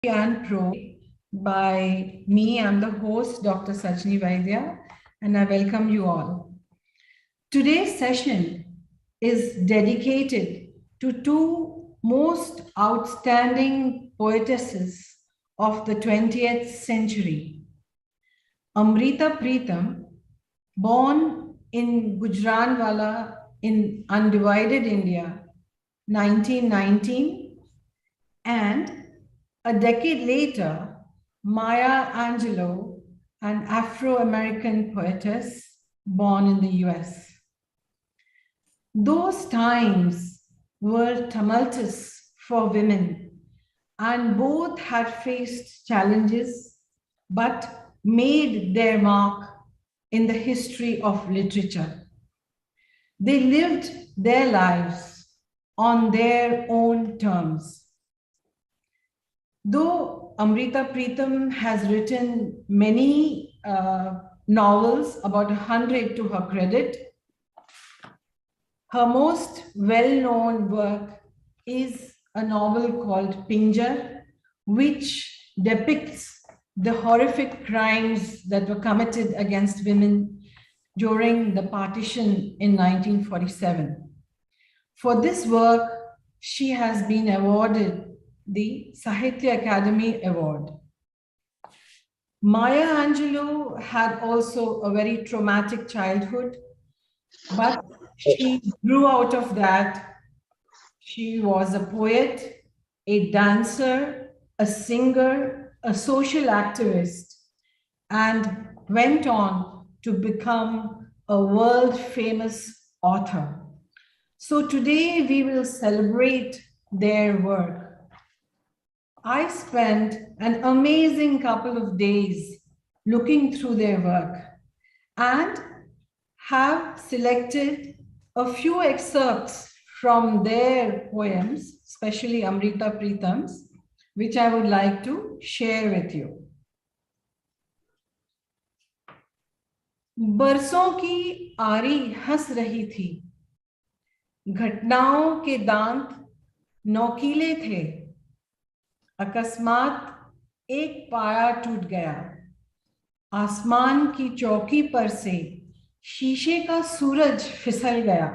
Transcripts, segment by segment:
And Prose by me. I'm the host, Dr. Sajni Vaidya, and I welcome you all. Today's session is dedicated to two most outstanding poetesses of the 20th century. Amrita Pritam, born in Gujranwala in undivided India, 1919, and a decade later, Maya Angelou, an Afro-American poetess born in the US. Those times were tumultuous for women, and both had faced challenges, but made their mark in the history of literature. They lived their lives on their own terms. Though Amrita Pritam has written many novels, about 100 to her credit, her most well-known work is a novel called Pinjar, which depicts the horrific crimes that were committed against women during the partition in 1947. For this work, she has been awarded the Sahitya Academy Award. Maya Angelou had also a very traumatic childhood, but she grew out of that. She was a poet, a dancer, a singer, a social activist, and went on to become a world-famous author. So today we will celebrate their work. I spent an amazing couple of days looking through their work and have selected a few excerpts from their poems, especially Amrita Pritam's, which I would like to share with you. बरसों की आरी हंस रही थी, घटनाओं के दांत नोकीले थे, अकस्मात एक पाया टूट गया, आसमान की चौकी पर से शीशे का सूरज फिसल गया,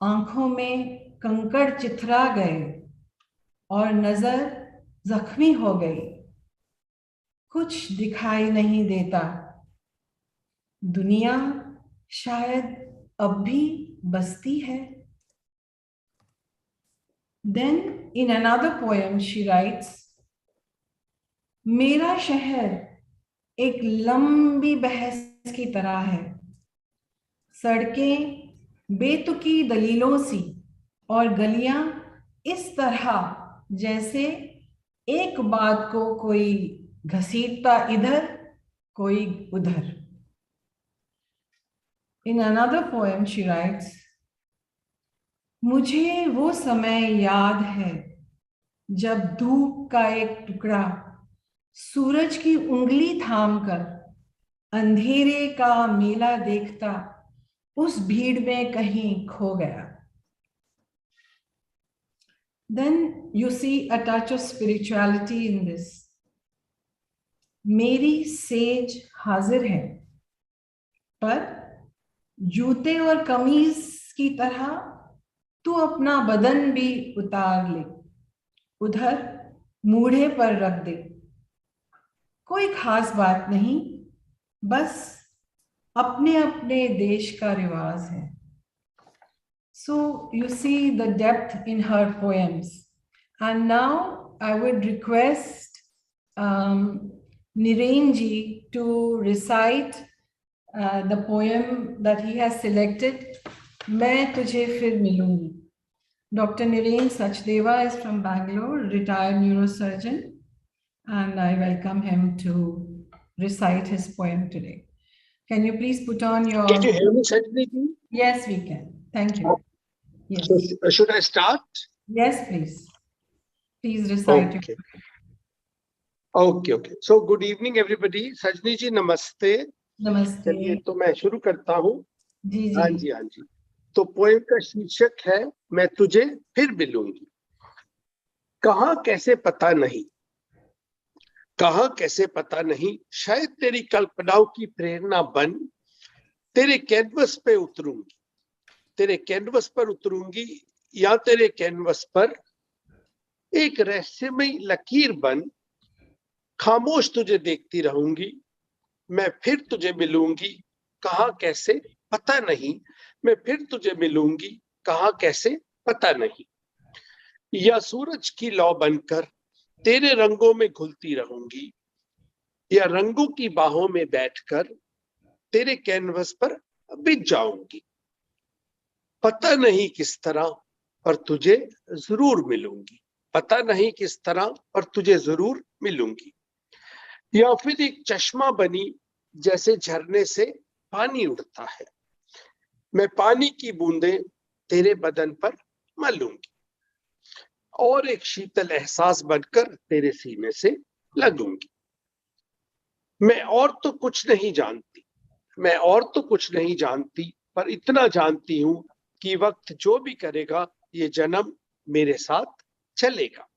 आंखों में कंकड़ चिथरा गए और नजर जख्मी हो गई, कुछ दिखाई नहीं देता, दुनिया शायद अब भी बसती है. Then in another poem she writes, मेरा शहर एक लंबी बहस की तरह है, सड़कें बेतुकी दलीलों सी और गलियां इस तरह जैसे एक बात को कोई घसीटता इधर कोई उधर. In another poem she writes, मुझे वो समय याद है जब धूप का एक टुकड़ा सूरज की उंगली थामकर अंधेरे का मेला देखता उस भीड़ में कहीं खो गया. Then you see a touch of spirituality in this. मेरी सेज हाजिर है, पर जूते और कमीज की तरह तू अपना बदन भी उतार ले, उधर मूढ़े पर रख दे, कोई खास बात नहीं, बस अपने अपने देश का रिवाज है. So you see the depth in her poems. And now I would request Niren ji to recite the poem that he has selected, मैं तुझे फिर मिलूंगी. Dr. Niren Sachdeva is from Bangalore, retired neurosurgeon, and I welcome him to recite his poem today. Can you please put on your... Can you hear me, Sajni? Yes, we can. Thank you. Yes. So, should I start? Yes, please. Please recite. Okay. Okay. So, good evening, everybody. Sajni ji, namaste. Namaste. चलिए तो मैं शुरू करता हूँ. जी जी. हाँ जी. तो poem का शीर्षक है मैं तुझे फिर मिलूंगी. कहाँ कैसे पता नहीं, कहाँ कैसे पता नहीं, शायद तेरी कल्पनाओं की प्रेरणा बन तेरे कैनवस पे उतरूंगी, तेरे कैनवस पर उतरूंगी, या तेरे कैनवस पर एक रहस्यमय लकीर बन खामोश तुझे देखती रहूंगी। मैं फिर तुझे मिलूंगी, कहाँ कैसे पता नहीं, मैं फिर तुझे मिलूंगी, कहाँ कैसे पता नहीं। या सूरज की लौ बनकर तेरे रंगों में घुलती रहूंगी, या रंगों की बाहों में बैठकर तेरे कैनवस पर बिछ जाऊंगी। पता नहीं किस तरह पर तुझे जरूर मिलूंगी, पता नहीं किस तरह पर तुझे जरूर मिलूंगी। या फिर एक चश्मा बनी जैसे झरने से पानी उड़ता है, मैं पानी की बूंदें तेरे बदन पर मलूंगी, और एक शीतल एहसास बनकर तेरे सीने से लगूंगी। मैं और तो कुछ नहीं जानती, मैं और तो कुछ नहीं जानती, पर इतना जानती हूं कि वक्त जो भी करेगा ये जन्म मेरे साथ चलेगा।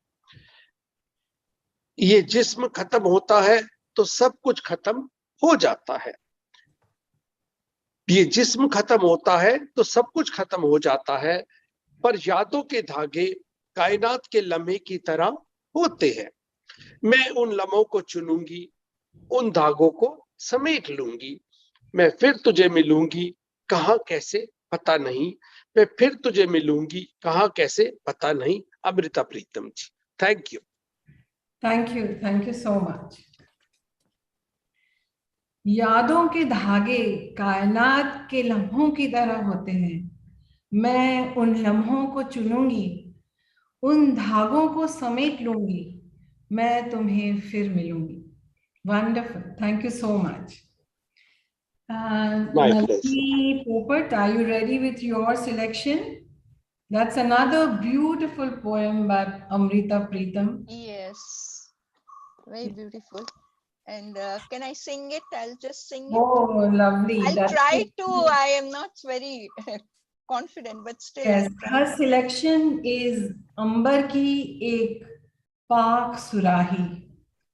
ये जिस्म खत्म होता है तो सब कुछ खत्म हो जाता है, ये जिस्म खत्म होता है तो सब कुछ खत्म हो जाता है, पर यादों के धागे कायनात के लम्हे की तरह होते हैं। मैं उन लम्हों को चुनूंगी, उन धागों को समेट लूंगी। मैं फिर तुझे मिलूंगी, कहाँ कैसे पता नहीं, मैं फिर तुझे मिलूंगी, कहाँ कैसे पता नहीं। Amrita Pritam ji, thank you. Thank you so much. यादों के धागे कायनात के लम्हों की तरह होते हैं, मैं उन लम्हों को चुनूंगी, उन धागों को समेट लूंगी, मैं तुम्हें फिर मिलूंगी। Wonderful, thank you so much. My place. Nalini Popat, are you ready with your selection? That's another beautiful poem by Amrita Pritam. Yes, very beautiful. And can I sing it? I'll just sing it. Oh, lovely. I'll That's try it. to. I am not very confident, but still Yes, I'll try. her selection is Ambar Ki Ek Pak Surahi,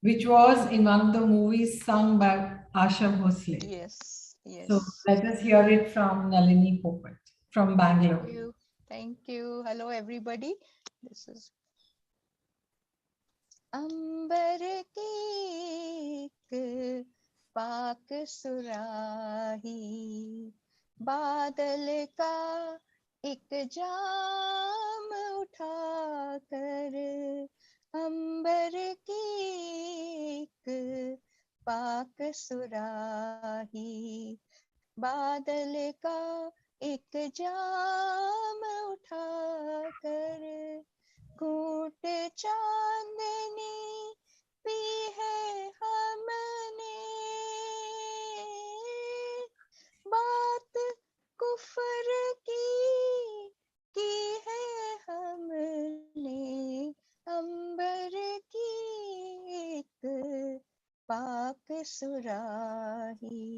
which was in one of the movies sung by Asha Bhosle. Yes, So yes. let us hear it from Nalini Popat from Thank Bangalore. you. Thank you. Hello, everybody. This is अंबर की एक पाक सुराही, बादल का एक जाम उठाकर, अंबर की एक पाक सुराही, बादल का एक जाम उठाकर, घूट चांदनी पी है हमने, बात कुफर की है हमने, अंबर की एक पाक सुराही,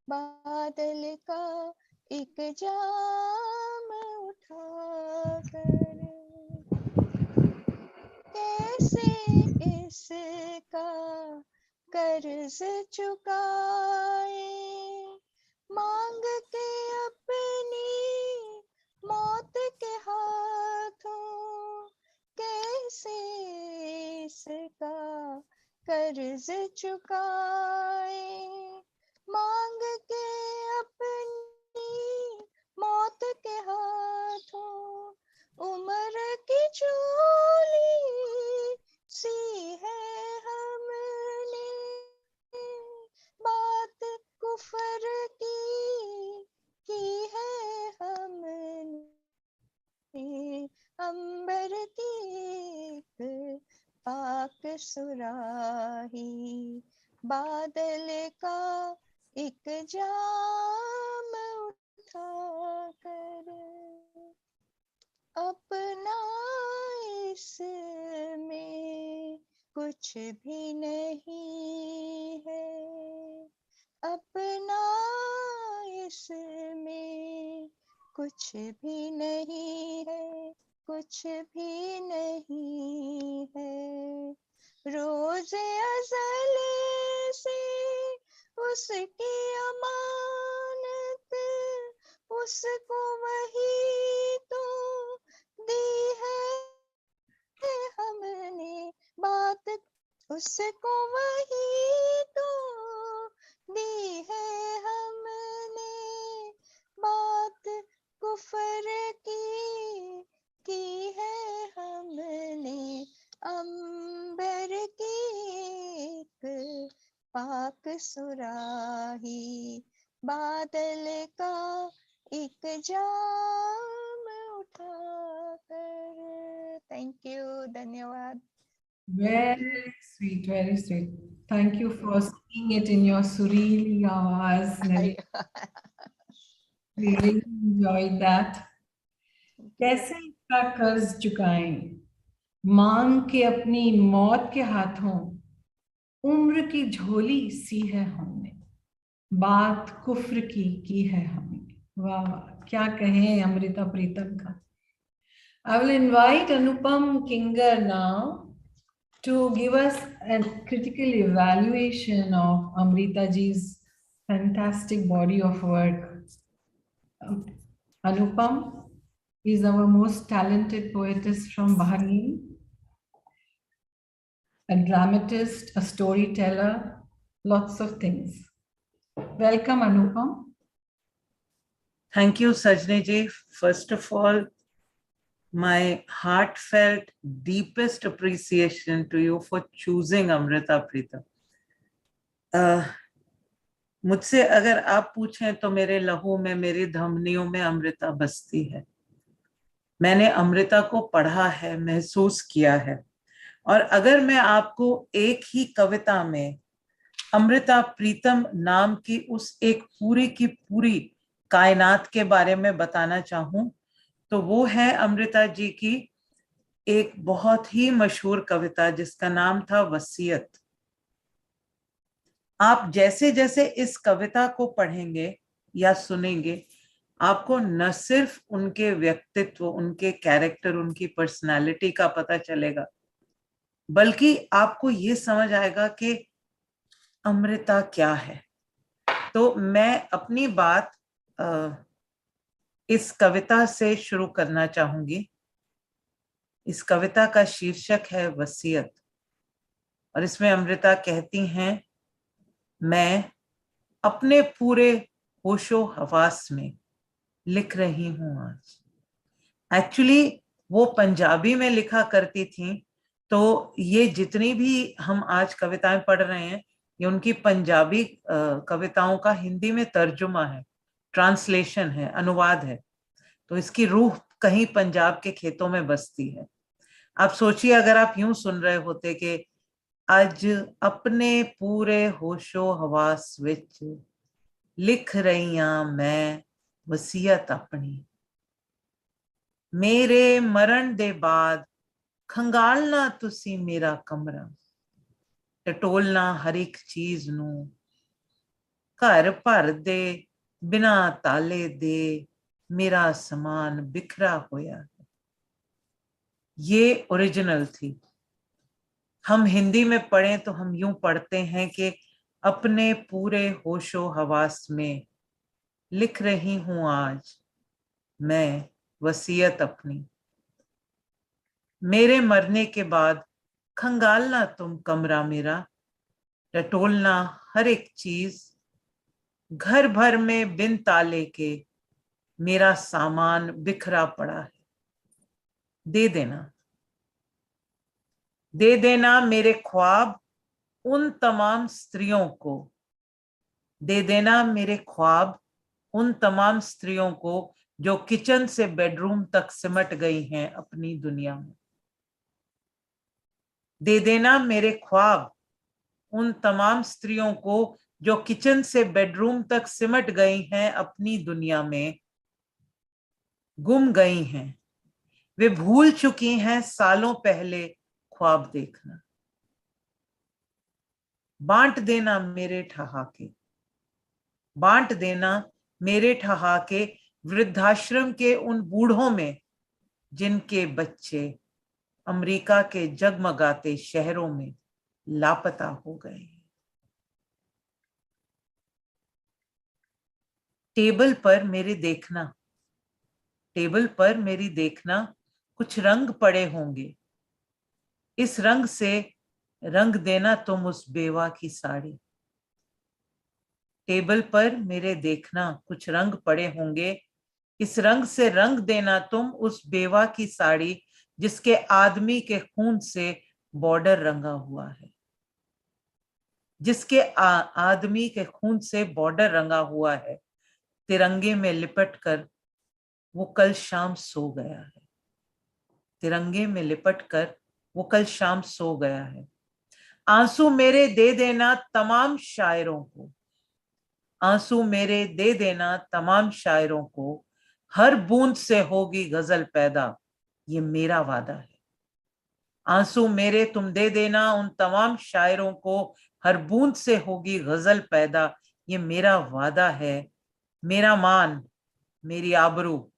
बादल का एक जाम उठाकर, कैसे इसका कर्ज चुकाए, मांग के अपनी मौत के हाथों, कैसे इसका कर्ज चुकाए, मांग के अपनी मौत के हाथों, उम्र की चोली सी है हमने, बात कुफर की है हमने, अंबर की एक पाक सुराही, बादल का एक जाम उठाकर, अपना इसमें कुछ भी नहीं है, अपना इसमें कुछ भी नहीं है, कुछ भी नहीं है, रोज उसकी अमानत उसको वही तो दी है हमने, बात उसको वही तो दी है हमने, बात कुफर की है हमने, अंबर की एक पाक सुराही, बादल का एक जाम उठाकर। थैंक यू, धन्यवाद। Very sweet, very sweet. Thank you for singing it in your सुरीली आवाज, नवीन. We really enjoyed that. कैसे इसका कर्ज चुकाएं, मांग के अपनी मौत के हाथों, उम्र की झोली सी है हमने, बात कुफ्र की है हमने. वाह वाह, क्या कहें अमृता प्रीतम का. I will invite Anupam Kinger now to give us a critical evaluation of Amrita ji's fantastic body of work. Anupam is our most talented poetess from Bahrain, a dramatist, a storyteller, lots of things. Welcome, Anupam. Thank you, Sajni ji. First of all, my heartfelt, deepest appreciation to you for choosing Amrita Pritam. मुझसे अगर आप पूछें तो मेरे लहू में, मेरी धमनियों में अमृता बसती है. मैंने अमृता को पढ़ा है, महसूस किया है. और अगर मैं आपको एक ही कविता में अमृता प्रीतम नाम की उस एक पूरी की पूरी कायनात के बारे में बताना चाहूं तो वो है अमृता जी की एक बहुत ही मशहूर कविता जिसका नाम था वसीयत. आप जैसे जैसे इस कविता को पढ़ेंगे या सुनेंगे, आपको न सिर्फ उनके व्यक्तित्व, उनके कैरेक्टर, उनकी पर्सनालिटी का पता चलेगा, बल्कि आपको ये समझ आएगा कि अमृता क्या है. तो मैं अपनी बात इस कविता से शुरू करना चाहूंगी. इस कविता का शीर्षक है वसीयत और इसमें अमृता कहती हैं, मैं अपने पूरे होशो हवास में लिख रही हूं आज. एक्चुअली वो पंजाबी में लिखा करती थी, तो ये जितनी भी हम आज कविताएं पढ़ रहे हैं ये उनकी पंजाबी कविताओं का हिंदी में तर्जुमा है, ट्रांसलेशन है, अनुवाद है. तो इसकी रूह कहीं पंजाब के खेतों में बसती है. आप सोचिए अगर आप यूं सुन रहे होते कि आज अपने पूरे होशो हवास विच लिख रही हां मैं वसीयत अपनी, मेरे मरण दे बाद खंगालना तुसी मेरा कमरा, टटोलना हर एक चीज नू, घर भर दे बिना ताले दे मेरा समान बिखरा होया. ये ओरिजिनल थी. हम हिंदी में पढ़ें तो हम यूं पढ़ते हैं कि अपने पूरे होशो हवास में लिख रही हूं आज मैं वसीयत अपनी, मेरे मरने के बाद खंगालना तुम कमरा मेरा, टटोलना हर एक चीज, घर भर में बिन ताले के मेरा सामान बिखरा पड़ा है. दे देना, दे देना मेरे ख्वाब उन तमाम स्त्रियों को, दे देना मेरे ख्वाब उन तमाम स्त्रियों को जो किचन से बेडरूम तक सिमट गई हैं अपनी दुनिया में. दे देना मेरे ख्वाब उन तमाम स्त्रियों को जो किचन से बेडरूम तक सिमट गई हैं अपनी दुनिया में, गुम गई हैं, वे भूल चुकी हैं सालों पहले ख्वाब देखना. बांट देना मेरे ठहाके, बांट देना मेरे ठहाके वृद्धाश्रम के उन बूढ़ों में जिनके बच्चे अमेरिका के जगमगाते शहरों में लापता हो गए. टेबल पर मेरे देखना, टेबल पर मेरी देखना, कुछ रंग पड़े होंगे, इस रंग से रंग देना तुम उस बेवा की साड़ी। टेबल पर मेरे देखना, कुछ रंग पड़े होंगे, इस रंग से रंग देना तुम उस बेवा की साड़ी, जिसके आदमी के खून से बॉर्डर रंगा हुआ है, जिसके आदमी के खून से बॉर्डर रंगा हुआ है। तिरंगे में लिपट कर वो कल शाम सो गया है, तिरंगे में लिपट कर वो कल शाम सो गया है। आंसू मेरे दे देना तमाम शायरों को, आंसू मेरे दे देना तमाम शायरों को, हर बूंद से होगी गजल पैदा, ये मेरा वादा है। आंसू मेरे तुम दे देना उन तमाम शायरों को, हर बूंद से होगी गजल पैदा, ये मेरा वादा है। मेरा मान मेरी आबरू,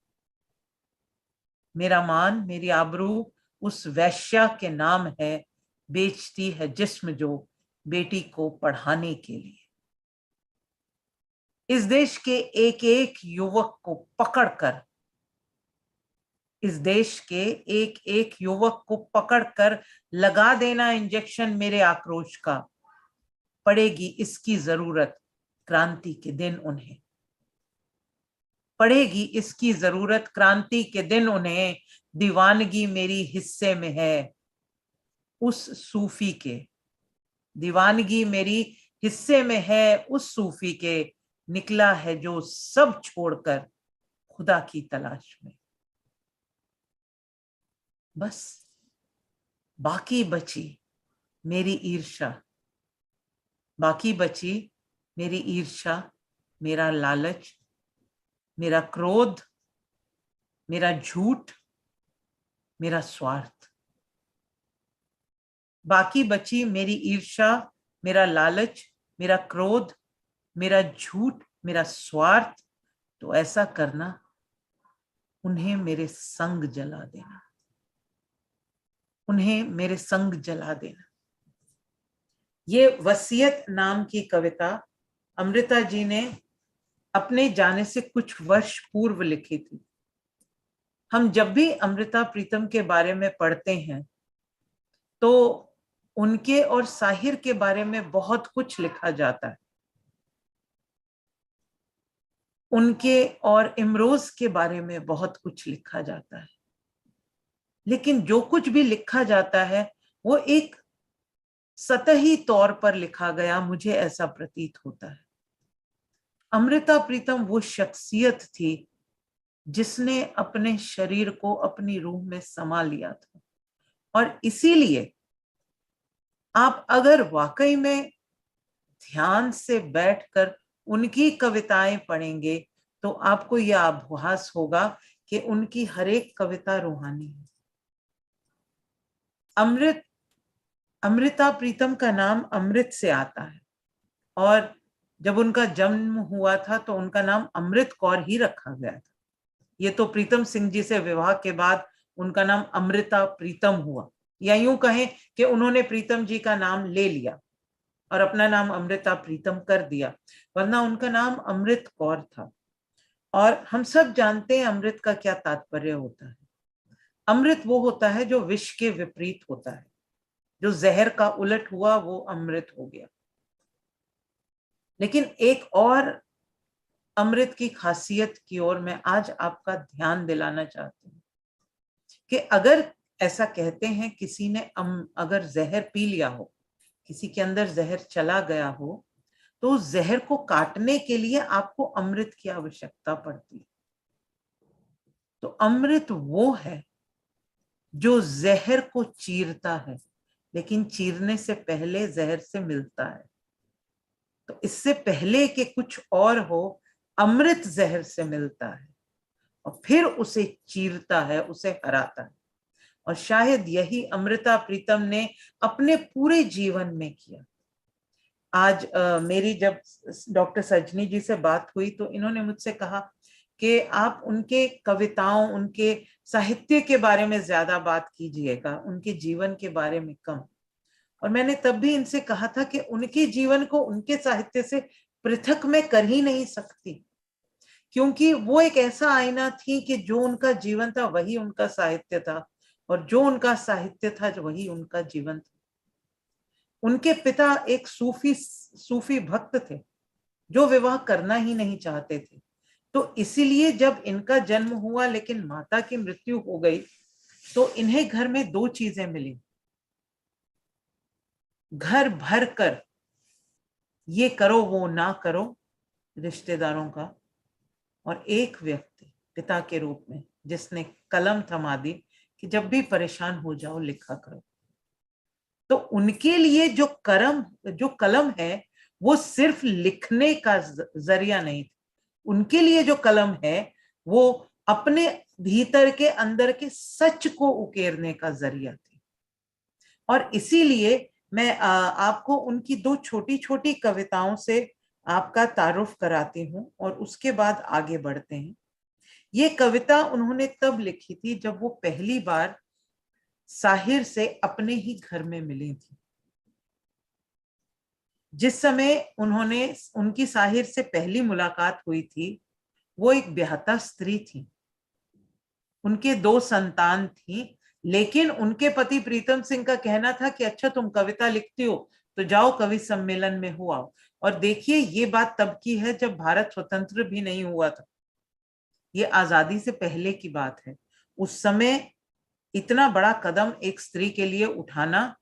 मेरा मान मेरी आबरू उस वैश्या के नाम है, बेचती है जिस्म जो बेटी को पढ़ाने के लिए। इस देश के एक एक युवक को पकड़कर, इस देश के एक एक युवक को पकड़कर लगा देना इंजेक्शन मेरे आक्रोश का, पड़ेगी इसकी जरूरत क्रांति के दिन उन्हें, पड़ेगी इसकी जरूरत क्रांति के दिन उन्हें। दीवानगी मेरी हिस्से में है उस सूफी के, दीवानगी मेरी हिस्से में है उस सूफी के, निकला है जो सब छोड़कर खुदा की तलाश में। बस बाकी बची मेरी ईर्ष्या, बाकी बची मेरी ईर्ष्या, मेरा लालच, मेरा क्रोध, मेरा झूठ, मेरा स्वार्थ। बाकी बची मेरी ईर्ष्या, मेरा लालच, मेरा क्रोध, मेरा झूठ, मेरा स्वार्थ। तो ऐसा करना, उन्हें मेरे संग जला देना, उन्हें मेरे संग जला देना। ये वसीयत नाम की कविता अमृता जी ने अपने जाने से कुछ वर्ष पूर्व लिखी थी। हम जब भी अमृता प्रीतम के बारे में पढ़ते हैं तो उनके और साहिर के बारे में बहुत कुछ लिखा जाता है, उनके और इमरोज के बारे में बहुत कुछ लिखा जाता है, लेकिन जो कुछ भी लिखा जाता है वो एक सतही तौर पर लिखा गया, मुझे ऐसा प्रतीत होता है। अमृता प्रीतम वो शख्सियत थी जिसने अपने शरीर को अपनी रूह में समा लिया था, और इसीलिए आप अगर वाकई में ध्यान से बैठकर उनकी कविताएं पढ़ेंगे तो आपको यह आभास होगा कि उनकी हर एक कविता रूहानी है। अमृता प्रीतम का नाम अमृत से आता है, और जब उनका जन्म हुआ था तो उनका नाम अमृत कौर ही रखा गया था। ये तो प्रीतम सिंह जी से विवाह के बाद उनका नाम अमृता प्रीतम हुआ, या यूं कहें कि उन्होंने प्रीतम जी का नाम ले लिया और अपना नाम अमृता प्रीतम कर दिया, वरना उनका नाम अमृत कौर था। और हम सब जानते हैं अमृत का क्या तात्पर्य होता है। अमृत वो होता है जो विष के विपरीत होता है, जो जहर का उलट हुआ वो अमृत हो गया। लेकिन एक और अमृत की खासियत की ओर मैं आज आपका ध्यान दिलाना चाहती हूँ कि अगर ऐसा कहते हैं किसी ने अगर जहर पी लिया हो, किसी के अंदर जहर चला गया हो, तो उस जहर को काटने के लिए आपको अमृत की आवश्यकता पड़ती है। तो अमृत वो है जो जहर को चीरता है, लेकिन चीरने से पहले जहर से मिलता है। तो इससे पहले कि कुछ और हो, अमृत जहर से मिलता है और फिर उसे चीरता है, उसे हराता है। और शायद यही अमृता प्रीतम ने अपने पूरे जीवन में किया। आज मेरी जब डॉक्टर सजनी जी से बात हुई तो इन्होंने मुझसे कहा कि आप उनके कविताओं, उनके साहित्य के बारे में ज्यादा बात कीजिएगा, उनके जीवन के बारे में कम। और मैंने तब भी इनसे कहा था कि उनके जीवन को उनके साहित्य से पृथक मैं कर ही नहीं सकती, क्योंकि वो एक ऐसा आईना थी कि जो उनका जीवन था वही उनका साहित्य था, और जो उनका साहित्य था वही उनका जीवन था। उनके पिता एक सूफी भक्त थे जो विवाह करना ही नहीं चाहते थे। तो इसीलिए जब इनका जन्म हुआ लेकिन माता की मृत्यु हो गई, तो इन्हें घर में दो चीजें मिली, घर भर कर ये करो वो ना करो रिश्तेदारों का, और एक व्यक्ति पिता के रूप में जिसने कलम थमा दी कि जब भी परेशान हो जाओ लिखा करो। तो उनके लिए जो कलम है वो सिर्फ लिखने का जरिया नहीं था, उनके लिए जो कलम है वो अपने भीतर के अंदर के सच को उकेरने का जरिया थी। और इसीलिए मैं आपको उनकी दो छोटी छोटी कविताओं से आपका तारुफ कराती हूँ और उसके बाद आगे बढ़ते हैं। ये कविता उन्होंने तब लिखी थी जब वो पहली बार साहिर से अपने ही घर में मिली थी। जिस समय उनकी साहिर से पहली मुलाकात हुई थी, वो एक ब्याहता स्त्री थी, उनके 2 संतान थी, लेकिन उनके पति प्रीतम सिंह का कहना था कि अच्छा तुम कविता लिखती हो तो जाओ कवि सम्मेलन में हो आओ। और देखिए ये बात तब की है जब भारत स्वतंत्र भी नहीं हुआ था, ये आजादी से पहले की बात है। उस समय इतना बड़ा कदम एक स्त्री के लिए उठाना,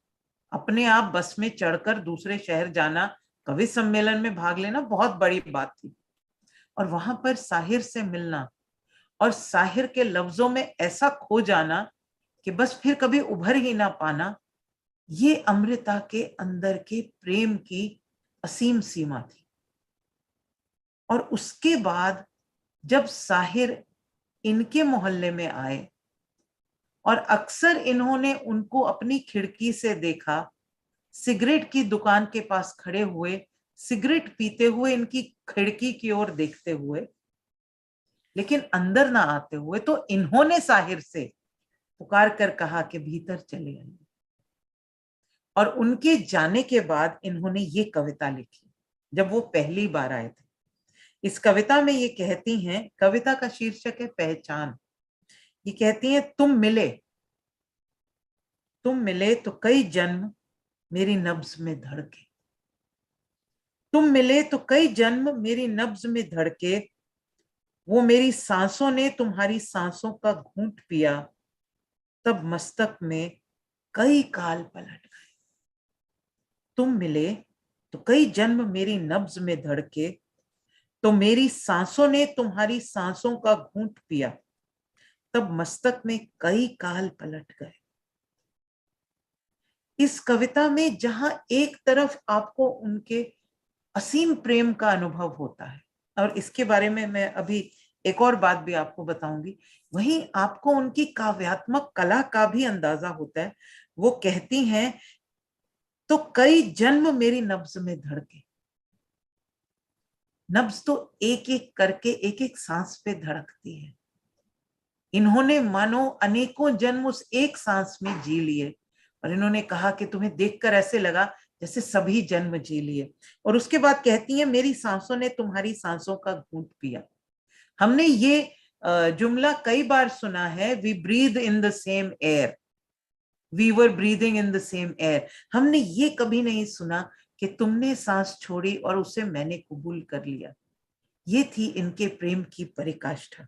अपने आप बस में चढ़कर दूसरे शहर जाना, कवि सम्मेलन में भाग लेना बहुत बड़ी बात थी। और वहां पर साहिर से मिलना और साहिर के लफ्जों में ऐसा खो जाना कि बस फिर कभी उभर ही ना पाना, ये अमृता के अंदर के प्रेम की असीम सीमा थी। और उसके बाद जब साहिर इनके मोहल्ले में आए और अक्सर इन्होंने उनको अपनी खिड़की से देखा, सिगरेट की दुकान के पास खड़े हुए, सिगरेट पीते हुए इनकी खिड़की की ओर देखते हुए, लेकिन अंदर ना आते हुए, तो इन्होंने साहिर से पुकार कर कहा कि भीतर चले आइए। और उनके जाने के बाद इन्होंने ये कविता लिखी जब वो पहली बार आए थे। इस कविता में ये कहती हैं, कविता का शीर्षक है पहचान। ये कहती हैं, तुम मिले तो कई जन्म मेरी नब्ज में धड़के, तुम मिले तो कई जन्म मेरी नब्ज में धड़के, वो मेरी सांसों ने तुम्हारी सांसों का घूंट पिया, तब मस्तक में कई काल पलट गए। तुम मिले तो कई जन्म मेरी नब्ज में धड़के, तो मेरी सांसों ने तुम्हारी सांसों का घूंट पिया, तब मस्तक में कई काल पलट गए। इस कविता में जहां एक तरफ आपको उनके असीम प्रेम का अनुभव होता है, और इसके बारे में मैं अभी एक और बात भी आपको बताऊंगी, वहीं आपको उनकी काव्यात्मक कला का भी अंदाजा होता है। वो कहती हैं, तो कई जन्म मेरी नब्ज में धड़के। नब्ज तो एक एक करके एक एक सांस पे धड़कती है। इन्होंने मानो अनेकों जन्म उस एक सांस में जी लिए, और इन्होंने कहा कि तुम्हें देखकर ऐसे लगा जैसे सभी जन्म जी लिए। और उसके बाद कहती है, मेरी सांसों ने तुम्हारी सांसों का घूंट पिया। हमने ये जुमला कई बार सुना है, we breathe in the same air, we were breathing in the same air. हमने ये कभी नहीं सुना कि तुमने सांस छोड़ी और उसे मैंने कबूल कर लिया। ये थी इनके प्रेम की परिकाष्ठा।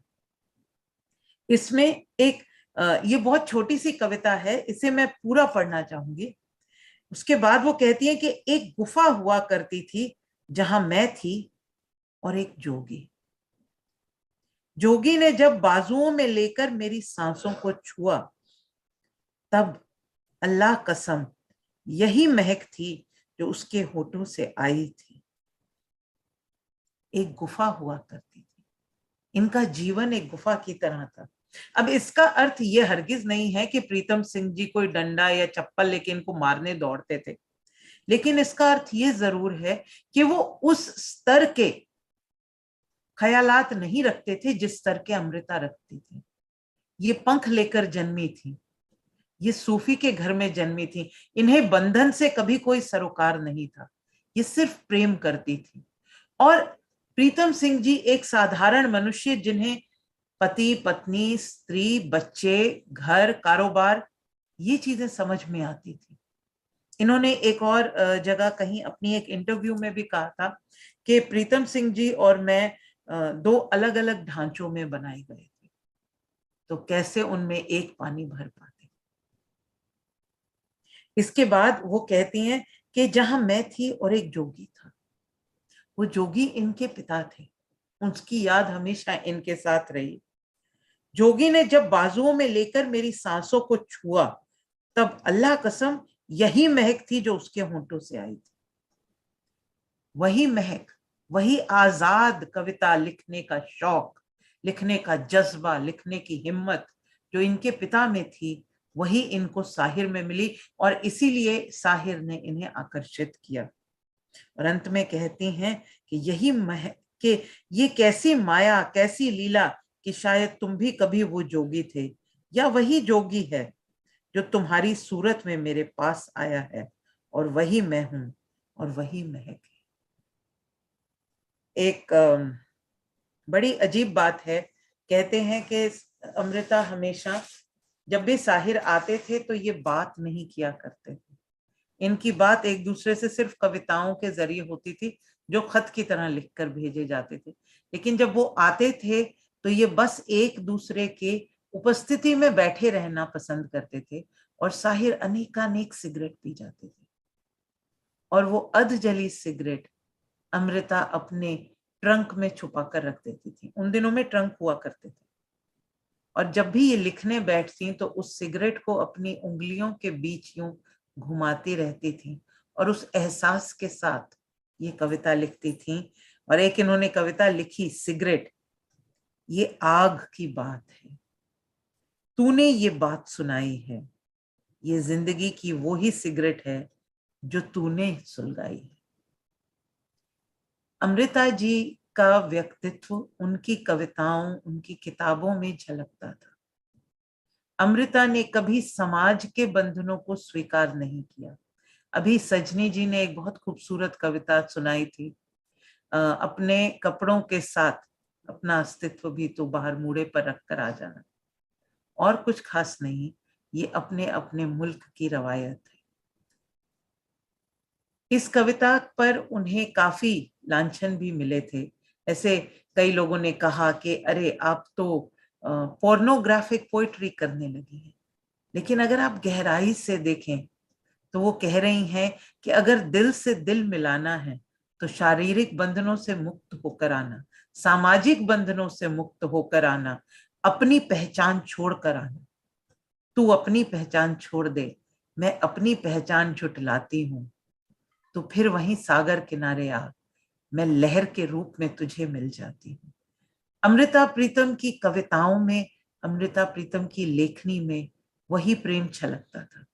इसमें एक ये बहुत छोटी सी कविता है, इसे मैं पूरा पढ़ना चाहूंगी। उसके बाद वो कहती है कि एक गुफा हुआ करती थी जहां मैं थी और एक जोगी। जोगी ने जब बाजुओं में लेकर मेरी सांसों को छुआ, तब अल्लाह कसम यही महक थी जो उसके होठों से आई थी। एक गुफा हुआ करती थी, इनका जीवन एक गुफा की तरह था। अब इसका अर्थ यह हरगिज नहीं है कि प्रीतम सिंह जी कोई डंडा या चप्पल लेके इनको मारने दौड़ते थे, लेकिन इसका अर्थ यह जरूर है कि वो उस स्तर के ख्यालात नहीं रखते थे जिस स्तर के अमृता रखती थी। ये पंख लेकर जन्मी थी, ये सूफी के घर में जन्मी थी, इन्हें बंधन से कभी कोई सरोकार नहीं था, ये सिर्फ प्रेम करती थी। और प्रीतम सिंह जी एक साधारण मनुष्य, जिन्हें पति पत्नी स्त्री बच्चे घर कारोबार ये चीजें समझ में आती थी। इन्होंने एक और जगह कहीं अपनी एक इंटरव्यू में भी कहा था कि प्रीतम सिंह जी और मैं दो अलग अलग ढांचों में बनाए गए थे, तो कैसे उनमें एक पानी भर पाते। इसके बाद वो कहती हैं कि जहां मैं थी और एक जोगी था, वो जोगी इनके पिता थे, उसकी याद हमेशा इनके साथ रही। जोगी ने जब बाजुओं में लेकर मेरी सांसों को छुआ, तब अल्लाह कसम यही महक थी जो उसके होंठों से आई थी। वही महक, वही आजाद कविता लिखने का शौक, लिखने का जज्बा, लिखने की हिम्मत जो इनके पिता में थी, वही इनको साहिर में मिली और इसीलिए साहिर ने इन्हें आकर्षित किया। और अंत में कहती हैं कि यही महक के ये कैसी माया, कैसी लीला कि शायद तुम भी कभी वो जोगी थे, या वही जोगी है जो तुम्हारी सूरत में मेरे पास आया है, और वही मैं हूं और वही महक है। एक बड़ी अजीब बात है, कहते हैं कि अमृता हमेशा जब भी साहिर आते थे तो ये बात नहीं किया करते थे। इनकी बात एक दूसरे से सिर्फ कविताओं के जरिए होती थी जो खत की तरह लिखकर भेजे जाते थे। लेकिन जब वो आते थे तो ये बस एक दूसरे के उपस्थिति में बैठे रहना पसंद करते थे, और साहिर अनेकानेक सिगरेट पी जाते थे, और वो अध जली सिगरेट अमृता अपने ट्रंक में छुपा कर रख देती थी। उन दिनों में ट्रंक हुआ करते थे, और जब भी ये लिखने बैठती तो उस सिगरेट को अपनी उंगलियों के बीच यूं घुमाती रहती थी, और उस एहसास के साथ ये कविता लिखती थी। और एक इन्होंने कविता लिखी, सिगरेट ये आग की बात है, तूने ये बात सुनाई है, ये जिंदगी की वो ही सिगरेट है जो तूने सुलगाई है। अमृता जी का व्यक्तित्व उनकी कविताओं, उनकी किताबों में झलकता था। अमृता ने कभी समाज के बंधनों को स्वीकार नहीं किया। अभी सजनी जी ने एक बहुत खूबसूरत कविता सुनाई थी, अपने कपड़ों के साथ अपना अस्तित्व भी तो बाहर मूड़े पर रखकर आ जाना, और कुछ खास नहीं, ये अपने अपने मुल्क की रवायत है। इस कविता पर उन्हें काफी लांछन भी मिले थे। ऐसे कई लोगों ने कहा कि अरे आप तो पोर्नोग्राफिक पोइट्री करने लगी हैं। लेकिन अगर आप गहराई से देखें तो वो कह रही हैं कि अगर दिल से दिल मिलाना है तो शारीरिक बंधनों से मुक्त होकर आना, सामाजिक बंधनों से मुक्त होकर आना, अपनी पहचान छोड़कर आना। तू अपनी पहचान छोड़ दे, मैं अपनी पहचान झुठलाती हूं, तो फिर वहीं सागर किनारे आ, मैं लहर के रूप में तुझे मिल जाती हूँ। अमृता प्रीतम की कविताओं में, अमृता प्रीतम की लेखनी में वही प्रेम छलकता था।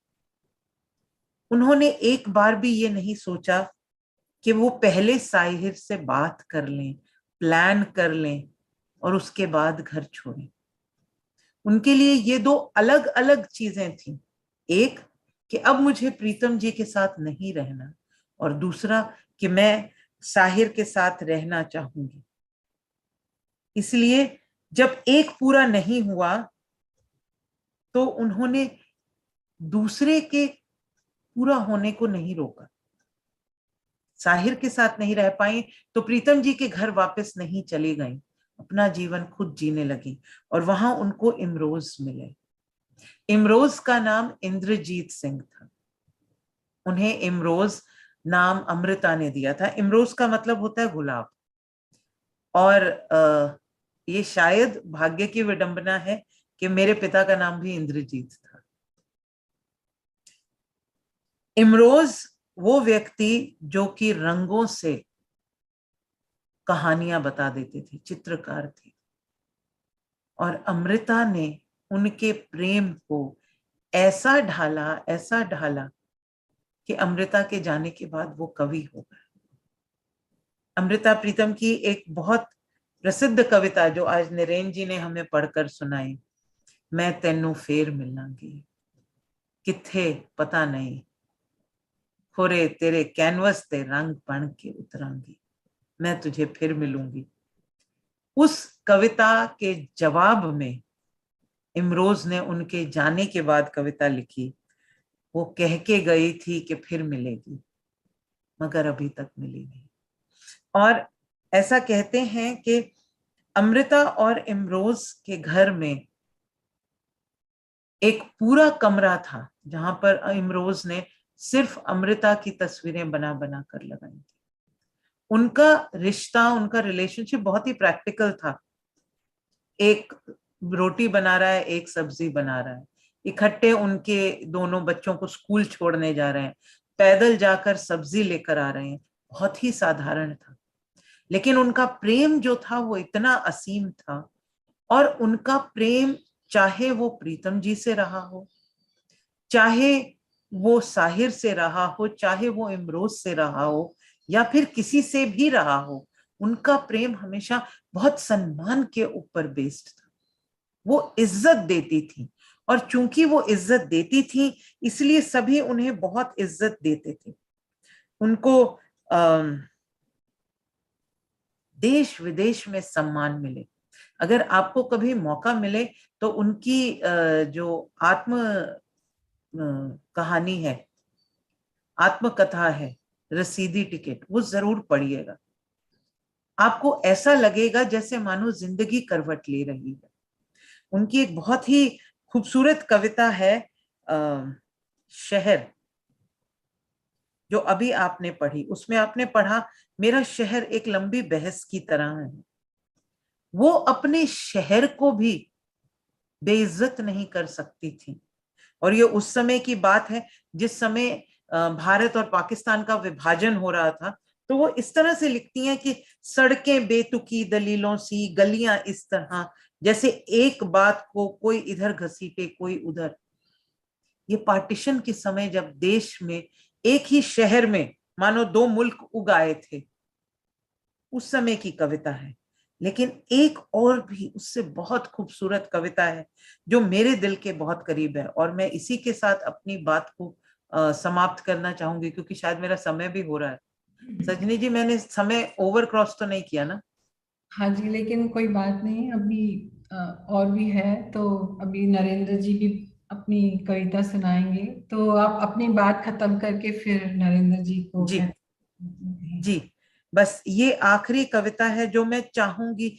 उन्होंने एक बार भी ये नहीं सोचा कि वो पहले साहिर से बात कर लें, प्लान कर लें और उसके बाद घर छोड़ें। उनके लिए ये दो अलग अलग चीजें थी। एक कि अब मुझे प्रीतम जी के साथ नहीं रहना, और दूसरा कि मैं साहिर के साथ रहना चाहूंगी। इसलिए जब एक पूरा नहीं हुआ तो उन्होंने दूसरे के पूरा होने को नहीं रोका। साहिर के साथ नहीं रह पाई तो प्रीतम जी के घर वापस नहीं चली गई, अपना जीवन खुद जीने लगी, और वहां उनको इमरोज मिले। इमरोज का नाम इंद्रजीत सिंह था। उन्हें इमरोज नाम अमृता ने दिया था। इमरोज का मतलब होता है गुलाब, और ये शायद भाग्य की विडंबना है कि मेरे पिता का नाम भी इंद्रजीत था। इमरोज वो व्यक्ति जो कि रंगों से कहानियां बता देते थे, चित्रकार थे, और अमृता ने उनके प्रेम को ऐसा ढाला कि अमृता के जाने के बाद वो कवि हो गए। अमृता प्रीतम की एक बहुत प्रसिद्ध कविता जो आज नरेन जी ने हमें पढ़कर सुनाई, मैं तेनू फेर मिलांगी, किथे पता नहीं, खोरे तेरे कैनवस ते रंग बन के उतरांगी। मैं तुझे फिर मिलूंगी। उस कविता के जवाब में इमरोज ने उनके जाने के बाद कविता लिखी। वो कह के गई थी कि फिर मिलेगी, मगर अभी तक मिली नहीं। और ऐसा कहते हैं कि अमृता और इमरोज के घर में एक पूरा कमरा था जहां पर इमरोज ने सिर्फ अमृता की तस्वीरें बना बना कर लगाई थी। उनका रिश्ता, उनका रिलेशनशिप बहुत ही प्रैक्टिकल था। एक रोटी बना रहा है, एक सब्जी बना रहा है, इकट्ठे उनके दोनों बच्चों को स्कूल छोड़ने जा रहे हैं, पैदल जाकर सब्जी लेकर आ रहे हैं। बहुत ही साधारण था, लेकिन उनका प्रेम जो था वो इतना असीम था। और उनका प्रेम चाहे वो प्रीतम जी से रहा हो, चाहे वो साहिर से रहा हो, चाहे वो इमरोज से रहा हो, या फिर किसी से भी रहा हो, उनका प्रेम हमेशा बहुत सम्मान के ऊपर बेस्ड था। वो इज्जत देती थी, और चूंकि वो इज्जत देती थी इसलिए सभी उन्हें बहुत इज्जत देते थे। उनको देश विदेश में सम्मान मिले। अगर आपको कभी मौका मिले तो उनकी जो आत्म कहानी है, आत्मकथा है, रसीदी टिकट, वो जरूर पढ़िएगा। आपको ऐसा लगेगा जैसे मानो जिंदगी करवट ले रही है। उनकी एक बहुत ही खूबसूरत कविता है शहर, जो अभी आपने पढ़ी। उसमें आपने पढ़ा, मेरा शहर एक लंबी बहस की तरह है। वो अपने शहर को भी बेइज्जत नहीं कर सकती थी। और ये उस समय की बात है जिस समय भारत और पाकिस्तान का विभाजन हो रहा था। तो वो इस तरह से लिखती हैं कि सड़कें बेतुकी दलीलों सी, गलियां इस तरह, जैसे एक बात को कोई इधर घसीटे कोई उधर। ये पार्टीशन के समय जब देश में एक ही शहर में मानो दो मुल्क उगाए थे, उस समय की कविता है। लेकिन एक और भी उससे बहुत खूबसूरत कविता है जो मेरे दिल के बहुत करीब है, और मैं इसी के साथ अपनी बात को समाप्त करना चाहूंगी, क्योंकि शायद मेरा समय भी हो रहा है। सजनी जी, मैंने समय ओवर क्रॉस तो नहीं किया ना? हाँ जी, लेकिन कोई बात नहीं, अभी और भी है। तो अभी नरेंद्र जी भी अपनी कविता सुनाएंगे, तो आप अपनी बात खत्म करके फिर नरेंद्र जी को जी कहते जी, बस ये आखिरी कविता है जो मैं चाहूंगी।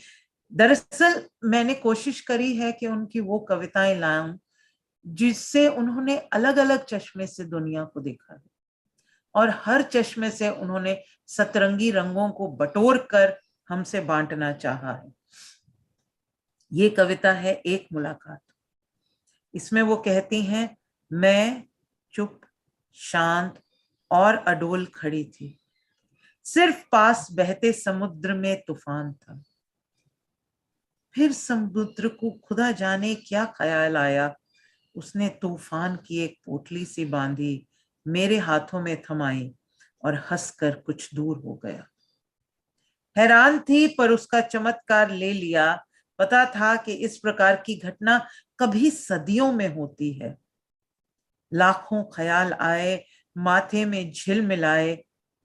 दरअसल मैंने कोशिश करी है कि उनकी वो कविताएं लाऊं जिससे उन्होंने अलग अलग चश्मे से दुनिया को देखा है, और हर चश्मे से उन्होंने सतरंगी रंगों को बटोर कर हमसे बांटना चाहा है। ये कविता है एक मुलाकात। इसमें वो कहती हैं, मैं चुप, शांत और अडोल खड़ी थी। सिर्फ पास बहते समुद्र में तूफान था। फिर समुद्र को खुदा जाने क्या ख्याल आया, उसने तूफान की एक पोटली सी बांधी, मेरे हाथों में थमाई और हंसकर कुछ दूर हो गया। हैरान थी पर उसका चमत्कार ले लिया। पता था कि इस प्रकार की घटना कभी सदियों में होती है। लाखों ख्याल आए, माथे में झिल मिलाए,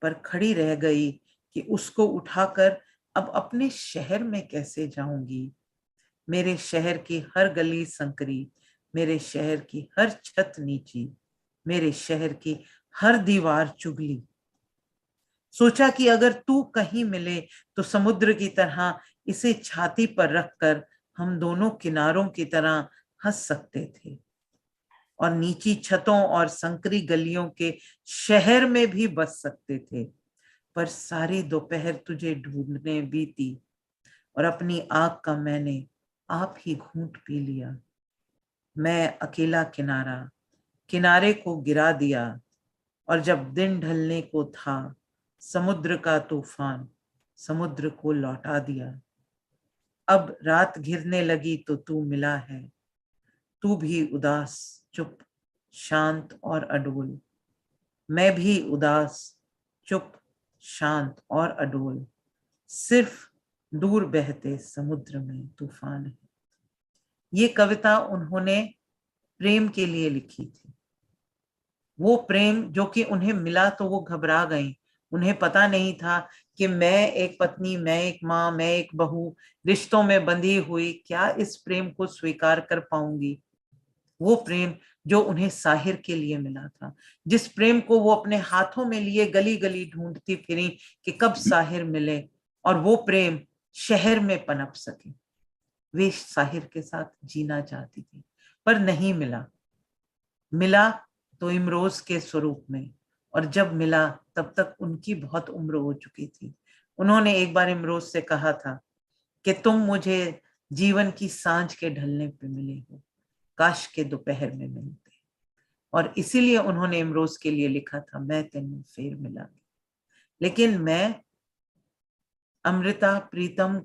पर खड़ी रह गई कि उसको उठाकर अब अपने शहर में कैसे जाऊंगी। मेरे शहर की हर गली संकरी, मेरे शहर की हर छत नीची, मेरे शहर की हर दीवार चुगली। सोचा कि अगर तू कहीं मिले तो समुद्र की तरह इसे छाती पर रखकर हम दोनों किनारों की तरह हंस सकते थे, और नीची छतों और संकरी गलियों के शहर में भी बस सकते थे। पर सारी दोपहर तुझे ढूंढने बीती, और अपनी आग का मैंने आप ही घूंट पी लिया। मैं अकेला किनारा, किनारे को गिरा दिया, और जब दिन ढलने को था, समुद्र का तूफान समुद्र को लौटा दिया। अब रात घिरने लगी तो तू मिला है, तू भी उदास, चुप, शांत और अडोल। मैं भी उदास, चुप, शांत और अडोल। सिर्फ दूर बहते समुद्र में तूफान है। ये कविता उन्होंने प्रेम के लिए लिखी थी। वो प्रेम जो कि उन्हें मिला तो वो घबरा गई, उन्हें पता नहीं था कि मैं एक पत्नी, मैं एक माँ, मैं एक बहू, रिश्तों में बंधी हुई क्या इस प्रेम को स्वीकार कर पाऊंगी। वो प्रेम जो उन्हें साहिर के लिए मिला था, जिस प्रेम को वो अपने हाथों में लिए गली गली ढूंढती फिरी कि कब साहिर मिले और वो प्रेम शहर में पनप सके। वे साहिर के साथ जीना चाहती थी पर नहीं मिला। मिला तो इमरोज के स्वरूप में, और जब मिला तब तक उनकी बहुत उम्र हो चुकी थी। उन्होंने एक बार इमरोज से कहा था कि तुम मुझे जीवन की सांझ के ढलने पे मिले हो, काश के दोपहर में मिलते। और इसीलिए उन्होंने इमरोज के लिए लिखा था, मैं तेनू फेर मिलांगी। लेकिन मैं अमृता प्रीतम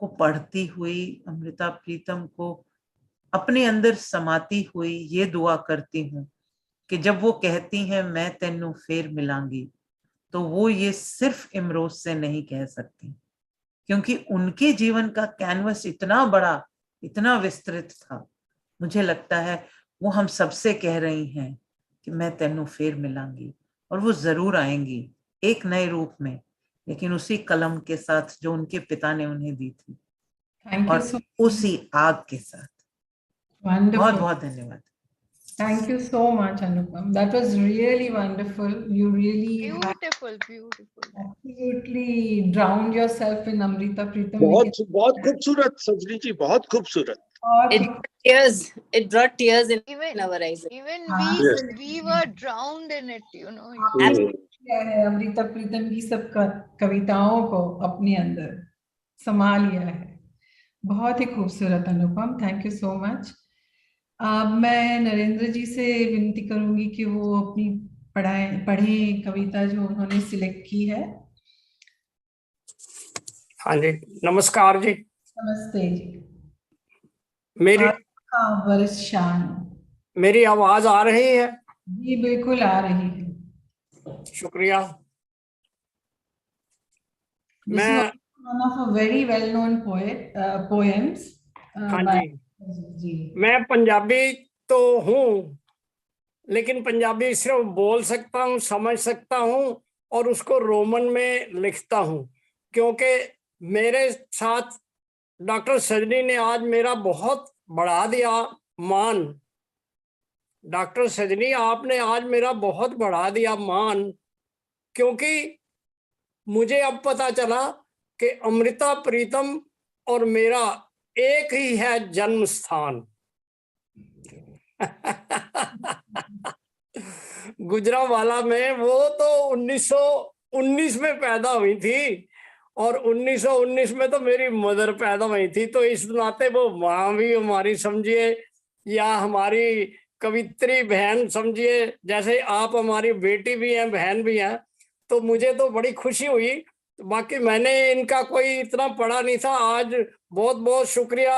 को पढ़ती हुई, अमृता प्रीतम को अपने अंदर समाती हुई ये दुआ करती हूँ कि जब वो कहती हैं मैं तेनू फेर मिलांगी, तो वो ये सिर्फ इमरोज से नहीं कह सकती, क्योंकि उनके जीवन का कैनवस इतना बड़ा, इतना विस्तृत था। मुझे लगता है वो हम सबसे कह रही हैं कि मैं तेनू फेर मिलांगी, और वो जरूर आएंगी एक नए रूप में, लेकिन उसी कलम के साथ जो उनके पिता ने उन्हें दी थी, Thank you और so उसी आग के साथ। बहुत wonderful. बहुत धन्यवाद। Thank you so much, Anupam. That was really wonderful. You really had Beautiful, beautiful. absolutely drowned yourself in Amrita Pritam. बहुत खूबसूरत सजनी जी, बहुत खूबसूरत। It brought tears in Even our eyes. even Yes. we were drowned in it, you know. क्या है, अमृता प्रीतम की सब कविताओं को अपने अंदर समा लिया है। बहुत ही खूबसूरत अनुपम, थैंक यू सो मच। मैं नरेंद्र जी से विनती करूंगी कि वो अपनी पढ़ें कविता जो उन्होंने सिलेक्ट की है। हाँ जी, नमस्कार जी। नमस्ते जी। मेरी वर्षान, मेरी आवाज आ रही है? जी बिल्कुल आ रही है। शुक्रिया। This is also one of a very well-known poems. हाँ by जी, मैं पंजाबी तो हूँ, लेकिन पंजाबी सिर्फ बोल सकता हूँ, समझ सकता हूँ और उसको रोमन में लिखता हूँ, क्योंकि मेरे साथ डॉक्टर सजनी ने आज मेरा बहुत बढ़ा दिया मान। डॉक्टर सजनी, आपने आज मेरा बहुत बढ़ा दिया मान, क्योंकि मुझे अब पता चला कि अमृता प्रीतम और मेरा एक ही है जन्म स्थान। गुजरांवाला में वो तो 1919 में पैदा हुई थी, और 1919 में तो मेरी मदर पैदा हुई थी, तो इस नाते वो माँ भी हमारी समझिए, या हमारी कवित्री बहन समझिए, जैसे आप हमारी बेटी भी हैं, बहन भी हैं। तो मुझे तो बड़ी खुशी हुई। बाकी मैंने इनका कोई इतना पढ़ा नहीं था। आज बहुत बहुत शुक्रिया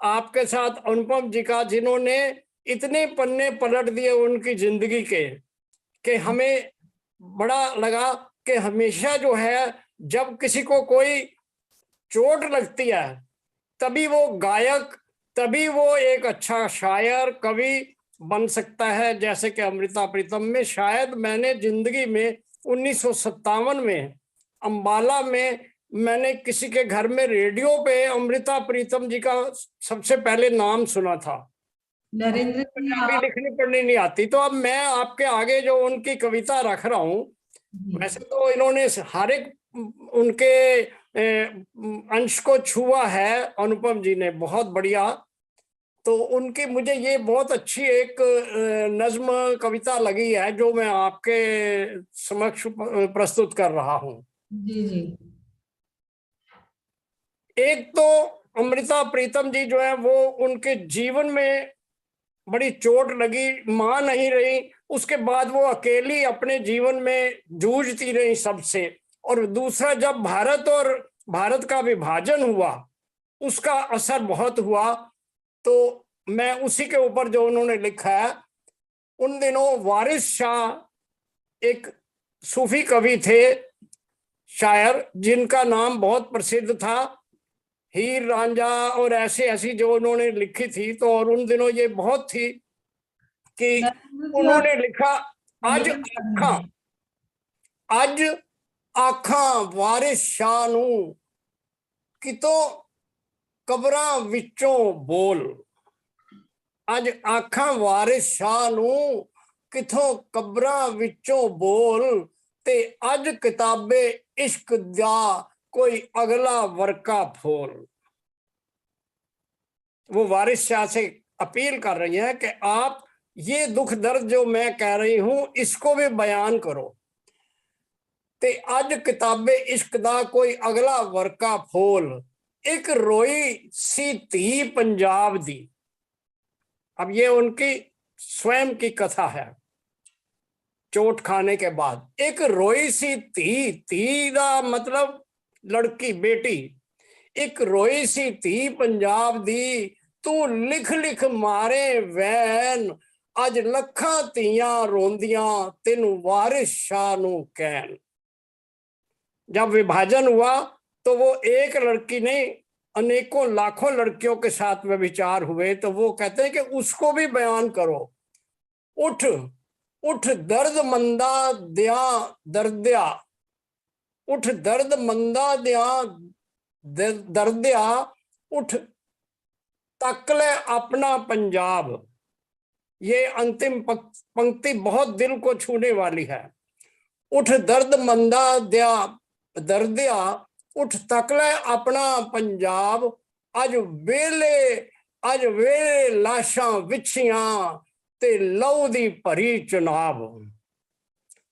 आपके साथ अनुपम जी का, जिन्होंने इतने पन्ने पलट दिए उनकी जिंदगी के, कि हमें बड़ा लगा कि हमेशा जो है, जब किसी को कोई चोट लगती है, तभी वो गायक, तभी वो एक अच्छा शायर, कवि बन सकता है। जैसे कि अमृता प्रीतम में शायद मैंने जिंदगी में 1957 में अंबाला में मैंने किसी के घर में रेडियो पे अमृता प्रीतम जी का सबसे पहले नाम सुना था। नरेंद्र पंजाबी लिखनी पढ़नी नहीं आती, तो अब मैं आपके आगे जो उनकी कविता रख रहा हूँ, वैसे तो इन्होंने हर एक उनके अंश को छुआ है अनुपम जी ने, बहुत बढ़िया। तो उनकी मुझे ये बहुत अच्छी एक नज्म कविता लगी है, जो मैं आपके समक्ष प्रस्तुत कर रहा हूँ। जी जी। एक तो अमृता प्रीतम जी जो है, वो उनके जीवन में बड़ी चोट लगी, मां नहीं रही, उसके बाद वो अकेली अपने जीवन में जूझती रही सबसे। और दूसरा, जब भारत का विभाजन हुआ, उसका असर बहुत हुआ। तो मैं उसी के ऊपर जो उन्होंने लिखा है, उन दिनों वारिस शाह एक सूफी कवि थे, शायर, जिनका नाम बहुत प्रसिद्ध था, हीर रांझा और ऐसी ऐसी जो उन्होंने लिखी थी। तो और उन दिनों ये बहुत थी कि उन्होंने लिखा, आज आखां वारिस शाह नूं कितों कबरां विचों बोल। अज आखां वारिस शाह नूं किथों कबरां विचों बोल, ते अज किताबे इश्क दा कोई अगला वर्का फोल। वो वारिस शाह से अपील कर रही हैं कि आप ये दुख दर्द जो मैं कह रही हूं इसको भी बयान करो। ते अज किताबे इश्क दा कोई अगला वर्का फोल, एक रोई सी धी पंजाब दी। अब ये उनकी स्वयं की कथा है चोट खाने के बाद। एक रोई सी धी, धी दा मतलब लड़की बेटी। एक रोई सी धी पंजाब दी, तू लिख लिख मारे वैन, अज लखां धीयां रोंदियां तेनू वारिस शाह नू कहन। जब विभाजन हुआ तो वो एक लड़की नहीं अनेकों लाखों लड़कियों के साथ में विचार हुए, तो वो कहते हैं कि उसको भी बयान करो। उठ उठ दर्द मंदा दिया दर्दिया, उठ दर्द मंदा दिया दर्दिया, उठ तक ले अपना पंजाब। ये अंतिम पंक्ति बहुत दिल को छूने वाली है। उठ दर्द मंदा दिया दर्दिया, उठ तक ले अपना पंजाब, अज वेले लाशां विछियां ते लहू दी भरी चुनाव।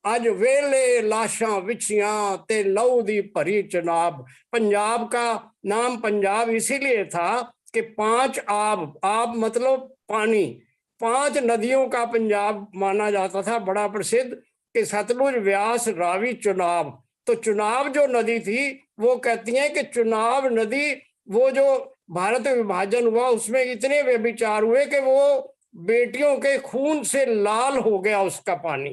अज वेले लाशां विछियां ते लहू दी भरी चुनाव। पंजाब का नाम पंजाब इसीलिए था कि 5 आब, आब मतलब पानी, 5 नदियों का पंजाब माना जाता था बड़ा प्रसिद्ध, कि सतलुज व्यास रावी चुनाव। तो चुनाव जो नदी थी वो कहती है कि चुनाव नदी, वो जो भारत विभाजन हुआ उसमें इतने व्यभिचार हुए कि वो बेटियों के खून से लाल हो गया उसका पानी।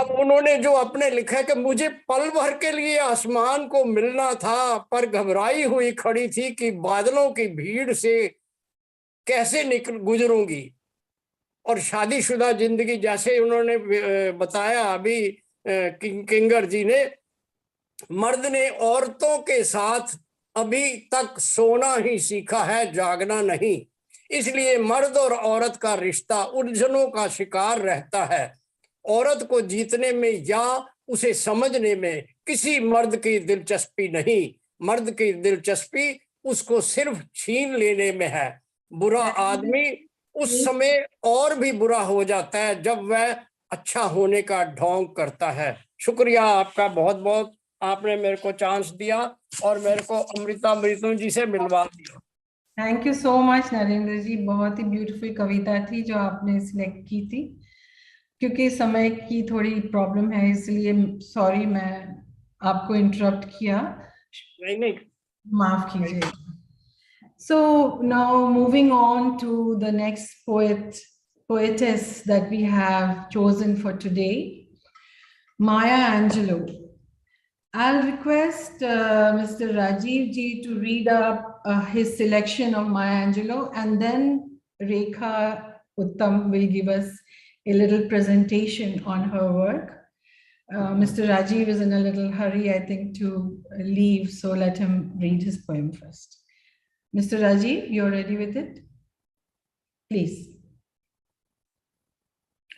अब उन्होंने जो अपने लिखा कि मुझे पल भर के लिए आसमान को मिलना था, पर घबराई हुई खड़ी थी कि बादलों की भीड़ से कैसे निकल गुजरूंगी। और शादीशुदा जिंदगी, जैसे उन्होंने बताया अभी किंगर जी ने, मर्द ने औरतों के साथ अभी तक सोना ही सीखा है, जागना नहीं। इसलिए मर्द और औरत का रिश्ता उलझनों का शिकार रहता है। औरत को जीतने में या उसे समझने में किसी मर्द की दिलचस्पी नहीं। मर्द की दिलचस्पी उसको सिर्फ छीन लेने में है। बुरा आदमी उस समय और भी बुरा हो जाता है जब वह अच्छा होने का ढोंग करता है। शुक्रिया आपका बहुत बहुत, आपने मेरे को चांस दिया और मेरे को अमृता मृतुंजय जी से मिलवा दिया। Thank you so much Narendra ji, बहुत ही ब्यूटीफुल कविता थी जो आपने सिलेक्ट की थी। क्योंकि समय की थोड़ी प्रॉब्लम है इसलिए सॉरी मैं आपको इंटरप्ट किया, नहीं माफ कीजिए। So now moving on to the next poetess that we have chosen for today, Maya Angelou. I'll request Mr. Rajiv ji to read up his selection of Maya Angelou, and then Rekha Uttam will give us a little presentation on her work. Mr. Rajiv is in a little hurry, I think, to leave, so let him read his poem first. Mr. Rajiv, you're ready with it? Please.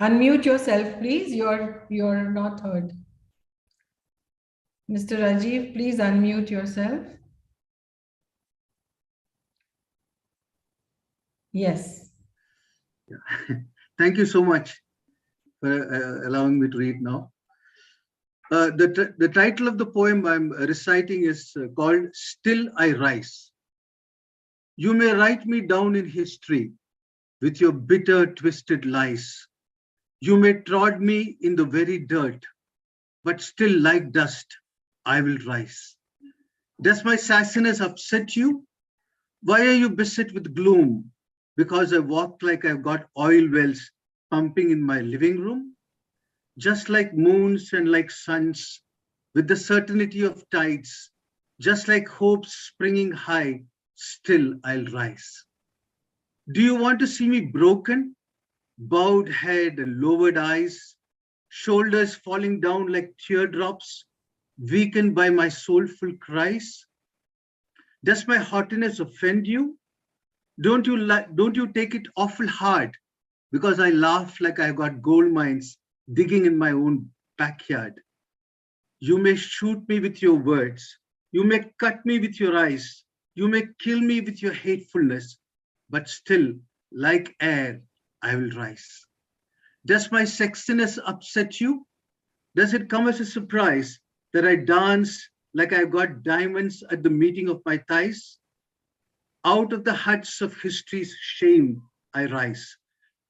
Unmute yourself, please. You're not heard. Mr. Rajiv, please unmute yourself. Yes. Thank you so much for allowing me to read now. The title of the poem I'm reciting is called Still I Rise. You may write me down in history with your bitter, twisted lies. You may trod me in the very dirt, but still like dust, I will rise. Does my sassiness upset you? Why are you beset with gloom? Because I walk like I've got oil wells pumping in my living room? Just like moons and like suns, with the certainty of tides, just like hopes springing high, still I'll rise. Do you want to see me broken? Bowed head and lowered eyes, shoulders falling down like teardrops, weakened by my soulful cries? Does my haughtiness offend you? Don't you take it awful hard because I laugh like I've got gold mines digging in my own backyard? You may shoot me with your words. You may cut me with your eyes. You may kill me with your hatefulness, but still, like air, I will rise. Does my sexiness upset you? Does it come as a surprise that I dance like I've got diamonds at the meeting of my thighs? Out of the huts of history's shame, I rise.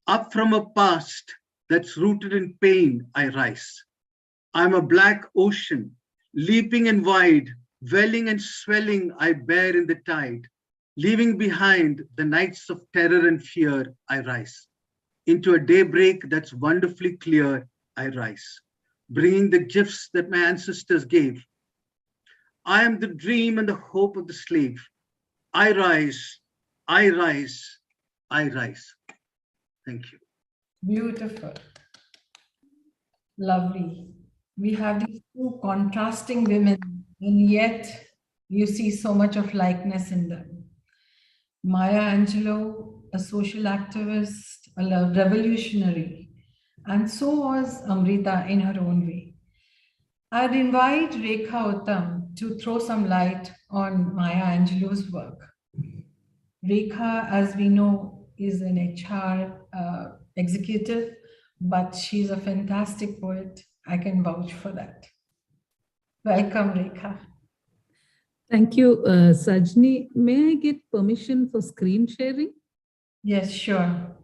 Up from a past that's rooted in pain, I rise. I'm a black ocean, leaping and wide, welling and swelling, I bear in the tide. Leaving behind the nights of terror and fear, I rise. Into a daybreak that's wonderfully clear, I rise. Bringing the gifts that my ancestors gave. I am the dream and the hope of the slave. I rise, I rise, I rise. Thank you. Beautiful. Lovely. We have these two contrasting women, and yet you see so much of likeness in them. Maya Angelou, a social activist, a revolutionary, and so was Amrita in her own way. I'd invite Rekha Uttam to throw some light on Maya Angelou's work. Rekha, as we know, is an HR executive, but she's a fantastic poet. I can vouch for that. Welcome, Rekha. Thank you, Sajni. May I get permission for screen sharing? Yes, sure.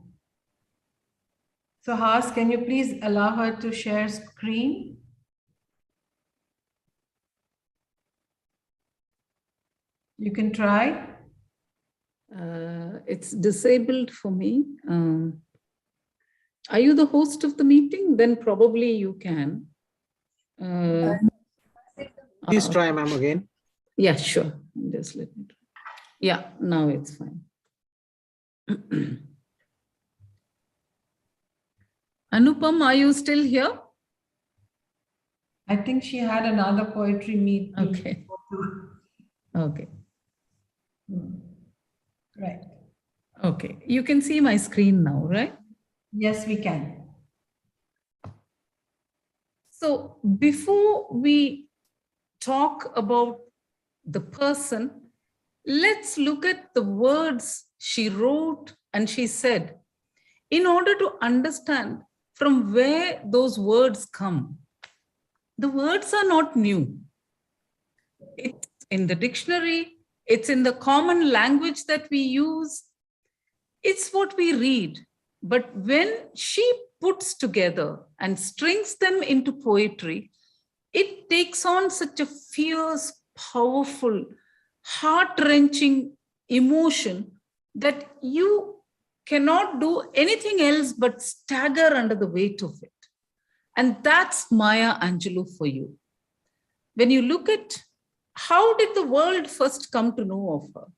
So Has, can you please allow her to share screen? You can try. It's disabled for me. Are you the host of the meeting? Then probably you can. Please try, ma'am, again. Yeah, sure. Just let me try. Yeah, now it's fine. Anupam, are you still here? I think she had another poetry meet. Okay. Okay. Right. Okay. You can see my screen now, right? Yes, we can. So before we talk about the person, let's look at the words she wrote and she said, in order to understand from where those words come. The words are not new. It's in the dictionary, it's in the common language that we use, it's what we read. But when she puts together and strings them into poetry, it takes on such a fierce, powerful, heart-wrenching emotion that you cannot do anything else but stagger under the weight of it. And that's Maya Angelou for you. When you look at how did the world first come to know of her?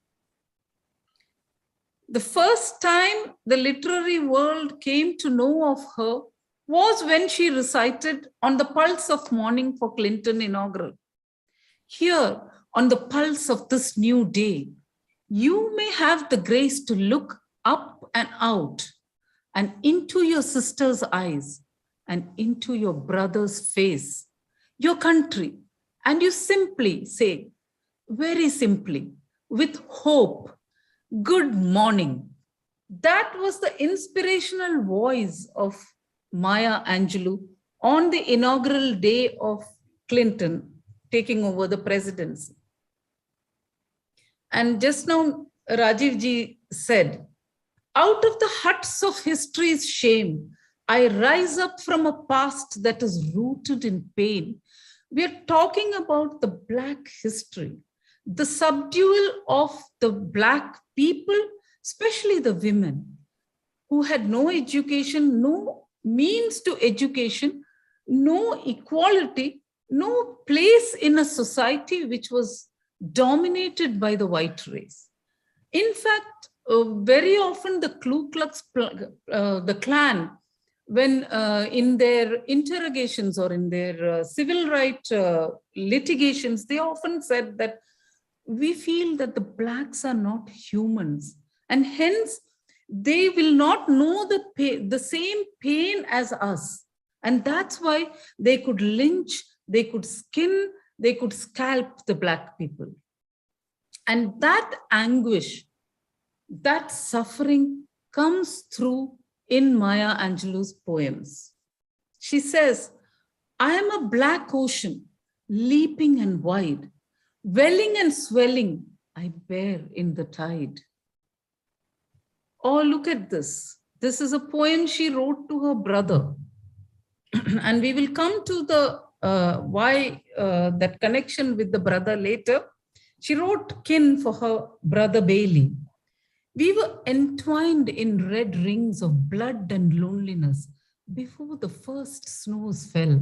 The first time the literary world came to know of her was when she recited on the pulse of morning for Clinton inaugural. Here, on the pulse of this new day, you may have the grace to look up and out and into your sister's eyes and into your brother's face, your country, and you simply say, very simply, with hope, good morning. That was the inspirational voice of Maya Angelou on the inaugural day of Clinton taking over the presidency. And just now, Rajiv ji said, out of the huts of history's shame, I rise up from a past that is rooted in pain. We are talking about the Black history, the subdual of the Black people, especially the women who had no education, no means to education, no equality, no place in a society which was dominated by the white race. In fact, very often the Ku Klux, the Klan when in their interrogations or in their civil rights litigations, they often said that we feel that the blacks are not humans, and hence they will not know the same pain as us. And that's why they could lynch, they could skin, they could scalp the black people. And that anguish, that suffering comes through in Maya Angelou's poems. She says, I am a black ocean, leaping and wide, welling and swelling, I bear in the tide. Oh, look at this. This is a poem she wrote to her brother. And we will come to the why that connection with the brother later. She wrote kin for her brother Bailey. We were entwined in red rings of blood and loneliness before the first snows fell,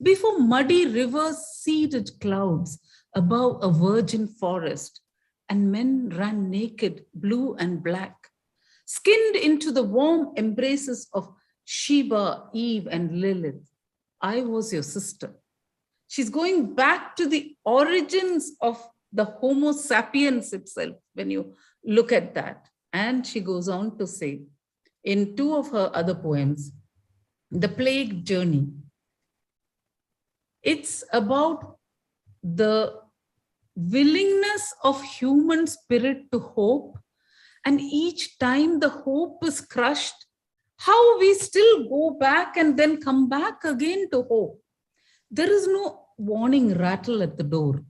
before muddy rivers seeded clouds above a virgin forest, and men ran naked, blue and black, skinned into the warm embraces of Sheba, Eve, and Lilith. I was your sister. She's going back to the origins of the Homo sapiens itself when you look at that. And she goes on to say, in two of her other poems, The Plague Journey, it's about the willingness of human spirit to hope. And each time the hope is crushed, how we still go back and then come back again to hope. There is no warning rattle at the door,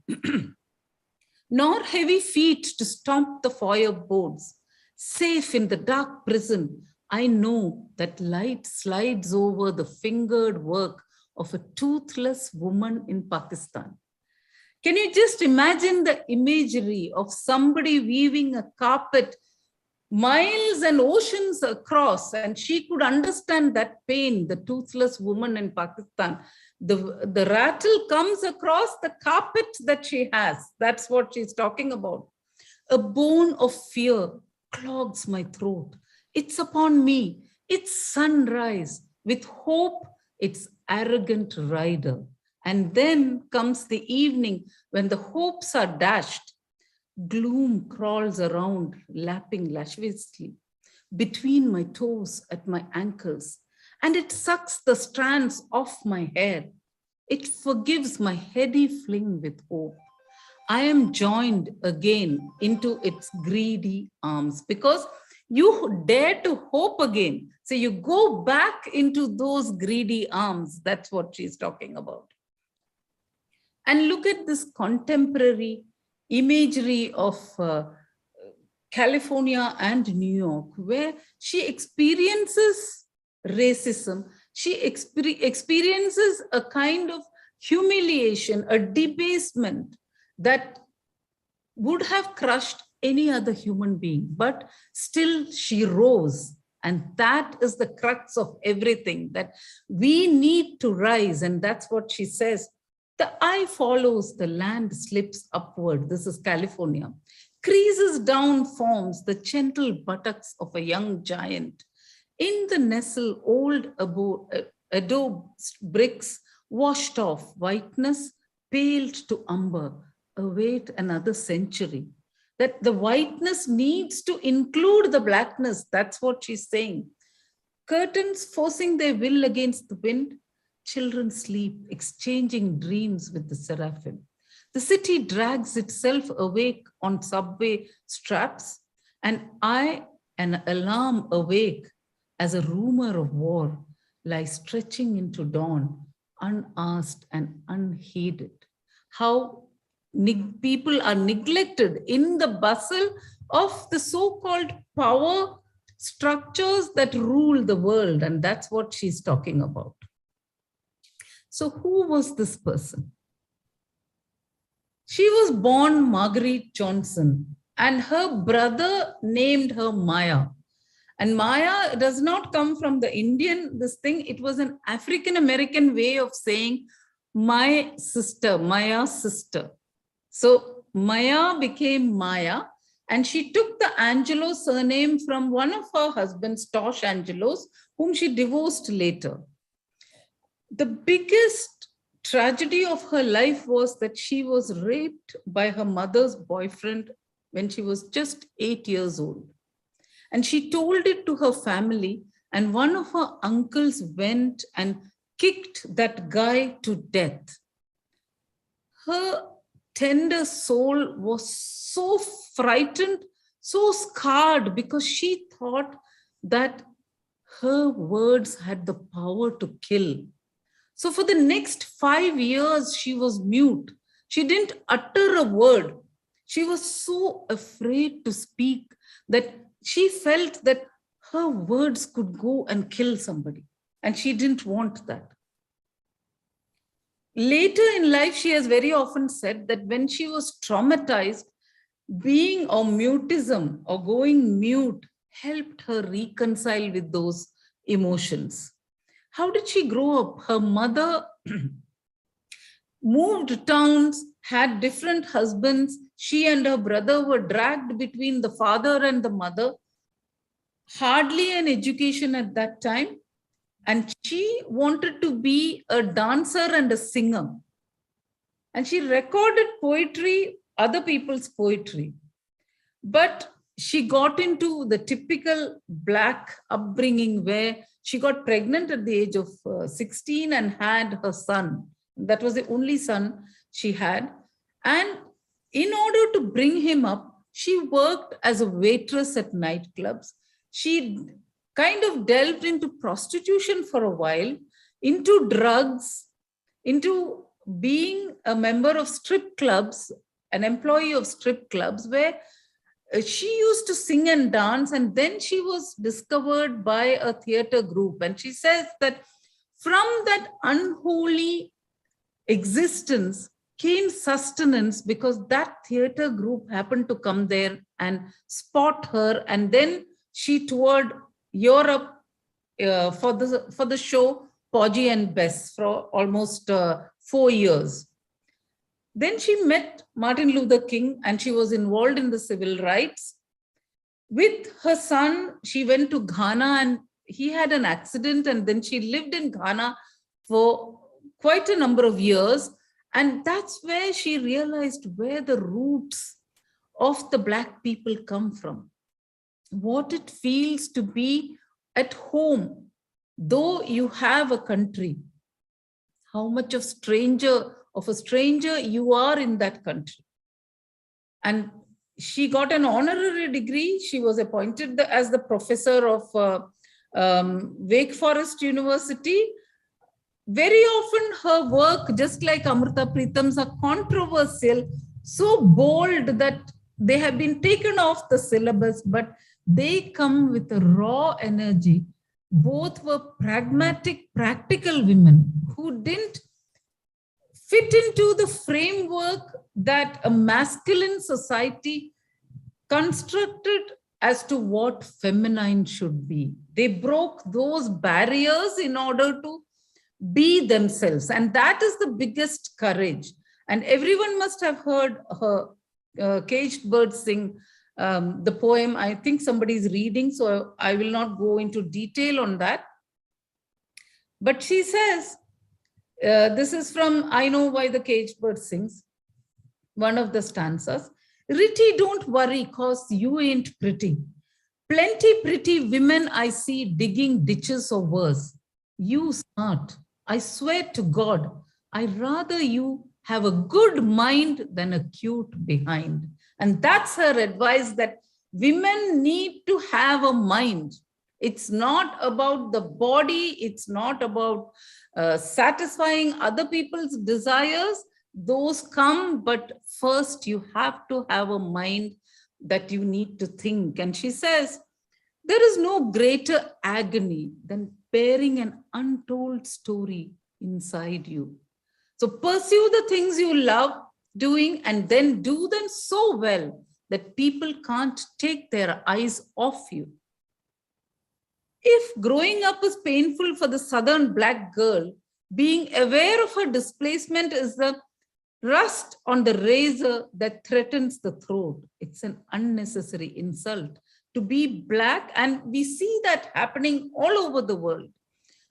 nor heavy feet to stomp the fireboards. Safe in the dark prison, I know that light slides over the fingered work of a toothless woman in Pakistan. Can you just imagine the imagery of somebody weaving a carpet miles and oceans across, and she could understand that pain, the toothless woman in Pakistan. The rattle comes across the carpet that she has. That's what she's talking about. A bone of fear clogs my throat. It's upon me. It's sunrise. With hope, its arrogant rider. And then comes the evening when the hopes are dashed. Gloom crawls around, lapping lasciviously between my toes at my ankles, and it sucks the strands off my hair. It forgives my heady fling with hope. I am joined again into its greedy arms because you dare to hope again. So you go back into those greedy arms. That's what she's talking about. And look at this contemporary imagery of California and New York, where she experiences racism. She experiences a kind of humiliation, a debasement that would have crushed any other human being, but still she rose. And that is the crux of everything, that we need to rise. And that's what she says. The eye follows, the land slips upward. This is California. Creases down forms the gentle buttocks of a young giant. In the nestle, old adobe bricks washed off, whiteness paled to umber, await another century. That the whiteness needs to include the blackness. That's what she's saying. Curtains forcing their will against the wind. Children sleep, exchanging dreams with the seraphim. The city drags itself awake on subway straps, and I, an alarm awake as a rumor of war, lie stretching into dawn, unasked and unheeded. How people are neglected in the bustle of the so-called power structures that rule the world, and that's what she's talking about. So who was this person? She was born Marguerite Johnson, and her brother named her Maya. And Maya does not come from the Indian, this thing. It was an African-American way of saying my sister, Maya's sister. So Maya became Maya, And she took the Angelou surname from one of her husbands, Tosh Angelou's, whom she divorced later. The biggest tragedy of her life was that she was raped by her mother's boyfriend when she was just 8 years old. And she told it to her family, and one of her uncles went and kicked that guy to death. Her tender soul was so frightened, so scarred, because she thought that her words had the power to kill. So for the next 5 years, she was mute. She didn't utter a word. She was so afraid to speak that she felt that her words could go and kill somebody, and she didn't want that. Later in life, she has very often said that when she was traumatized, being or mutism or going mute helped her reconcile with those emotions. How did she grow up? Her mother moved towns, had different husbands. She and her brother were dragged between the father and the mother. Hardly an education at that time. And she wanted to be a dancer and a singer. And she recorded poetry, other people's poetry. But she got into the typical Black upbringing where she got pregnant at the age of 16 and had her son. That was the only son she had. And in order to bring him up, she worked as a waitress at nightclubs. She kind of delved into prostitution for a while, into drugs, into being a member of strip clubs, an employee of strip clubs, where she used to sing and dance, and then she was discovered by a theater group. And she says that from that unholy existence came sustenance, because that theater group happened to come there and spot her. And then she toured Europe for the show Porgy and Bess for almost 4 years. Then she met Martin Luther King, and she was involved in the civil rights. With her son, she went to Ghana, and he had an accident, and then she lived in Ghana for quite a number of years. And that's where she realized where the roots of the Black people come from, what it feels to be at home, though you have a country, how much of a stranger you are in that country. And she got an honorary degree. She was appointed as the professor of Wake Forest University. Very often her work, just like Amrita Pritam's, are controversial, so bold that they have been taken off the syllabus, but they come with a raw energy. Both were pragmatic, practical women who didn't fit into the framework that a masculine society constructed as to what feminine should be. They broke those barriers in order to be themselves. And that is the biggest courage. And everyone must have heard her Caged Bird sing the poem. I think somebody is reading, so I will not go into detail on that. But she says, this is from I Know Why the Caged Bird Sings, one of the stanzas. Ritty, don't worry, cause you ain't pretty. Plenty pretty women I see digging ditches or worse. You smart. I swear to God, I'd rather you have a good mind than a cute behind. And that's her advice, that women need to have a mind. It's not about the body. It's not about satisfying other people's desires. Those come, but first you have to have a mind that you need to think. And she says, there is no greater agony than bearing an untold story inside you. So pursue the things you love doing, and then do them so well that people can't take their eyes off you. If growing up is painful for the Southern Black girl, being aware of her displacement is the Rust on the razor that threatens the throat. It's an unnecessary insult to be black. And we see that happening all over the world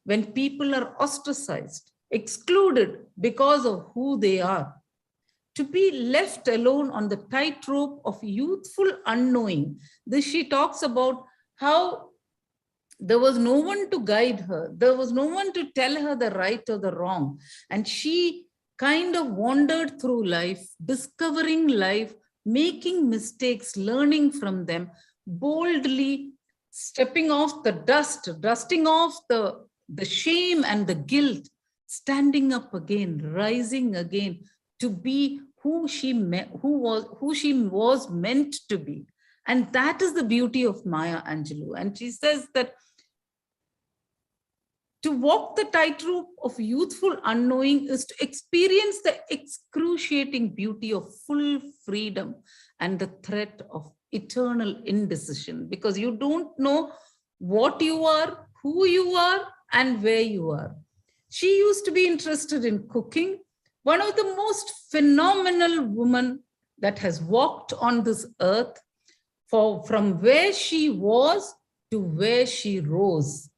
when people are ostracized, excluded because of who they are. To be left alone on the tightrope of youthful unknowing. This she talks about how there was no one to guide her. There was no one to tell her the right or the wrong. And she kind of wandered through life, discovering life, making mistakes, learning from them, boldly stepping off the dust, dusting off the shame and the guilt, standing up again, rising again to be who she was meant to be. And that is the beauty of Maya Angelou. And she says that to walk the tightrope of youthful unknowing is to experience the excruciating beauty of full freedom and the threat of eternal indecision, because you don't know what you are, who you are, and where you are. She used to be interested in cooking. One of the most phenomenal women that has walked on this earth, from where she was to where she rose.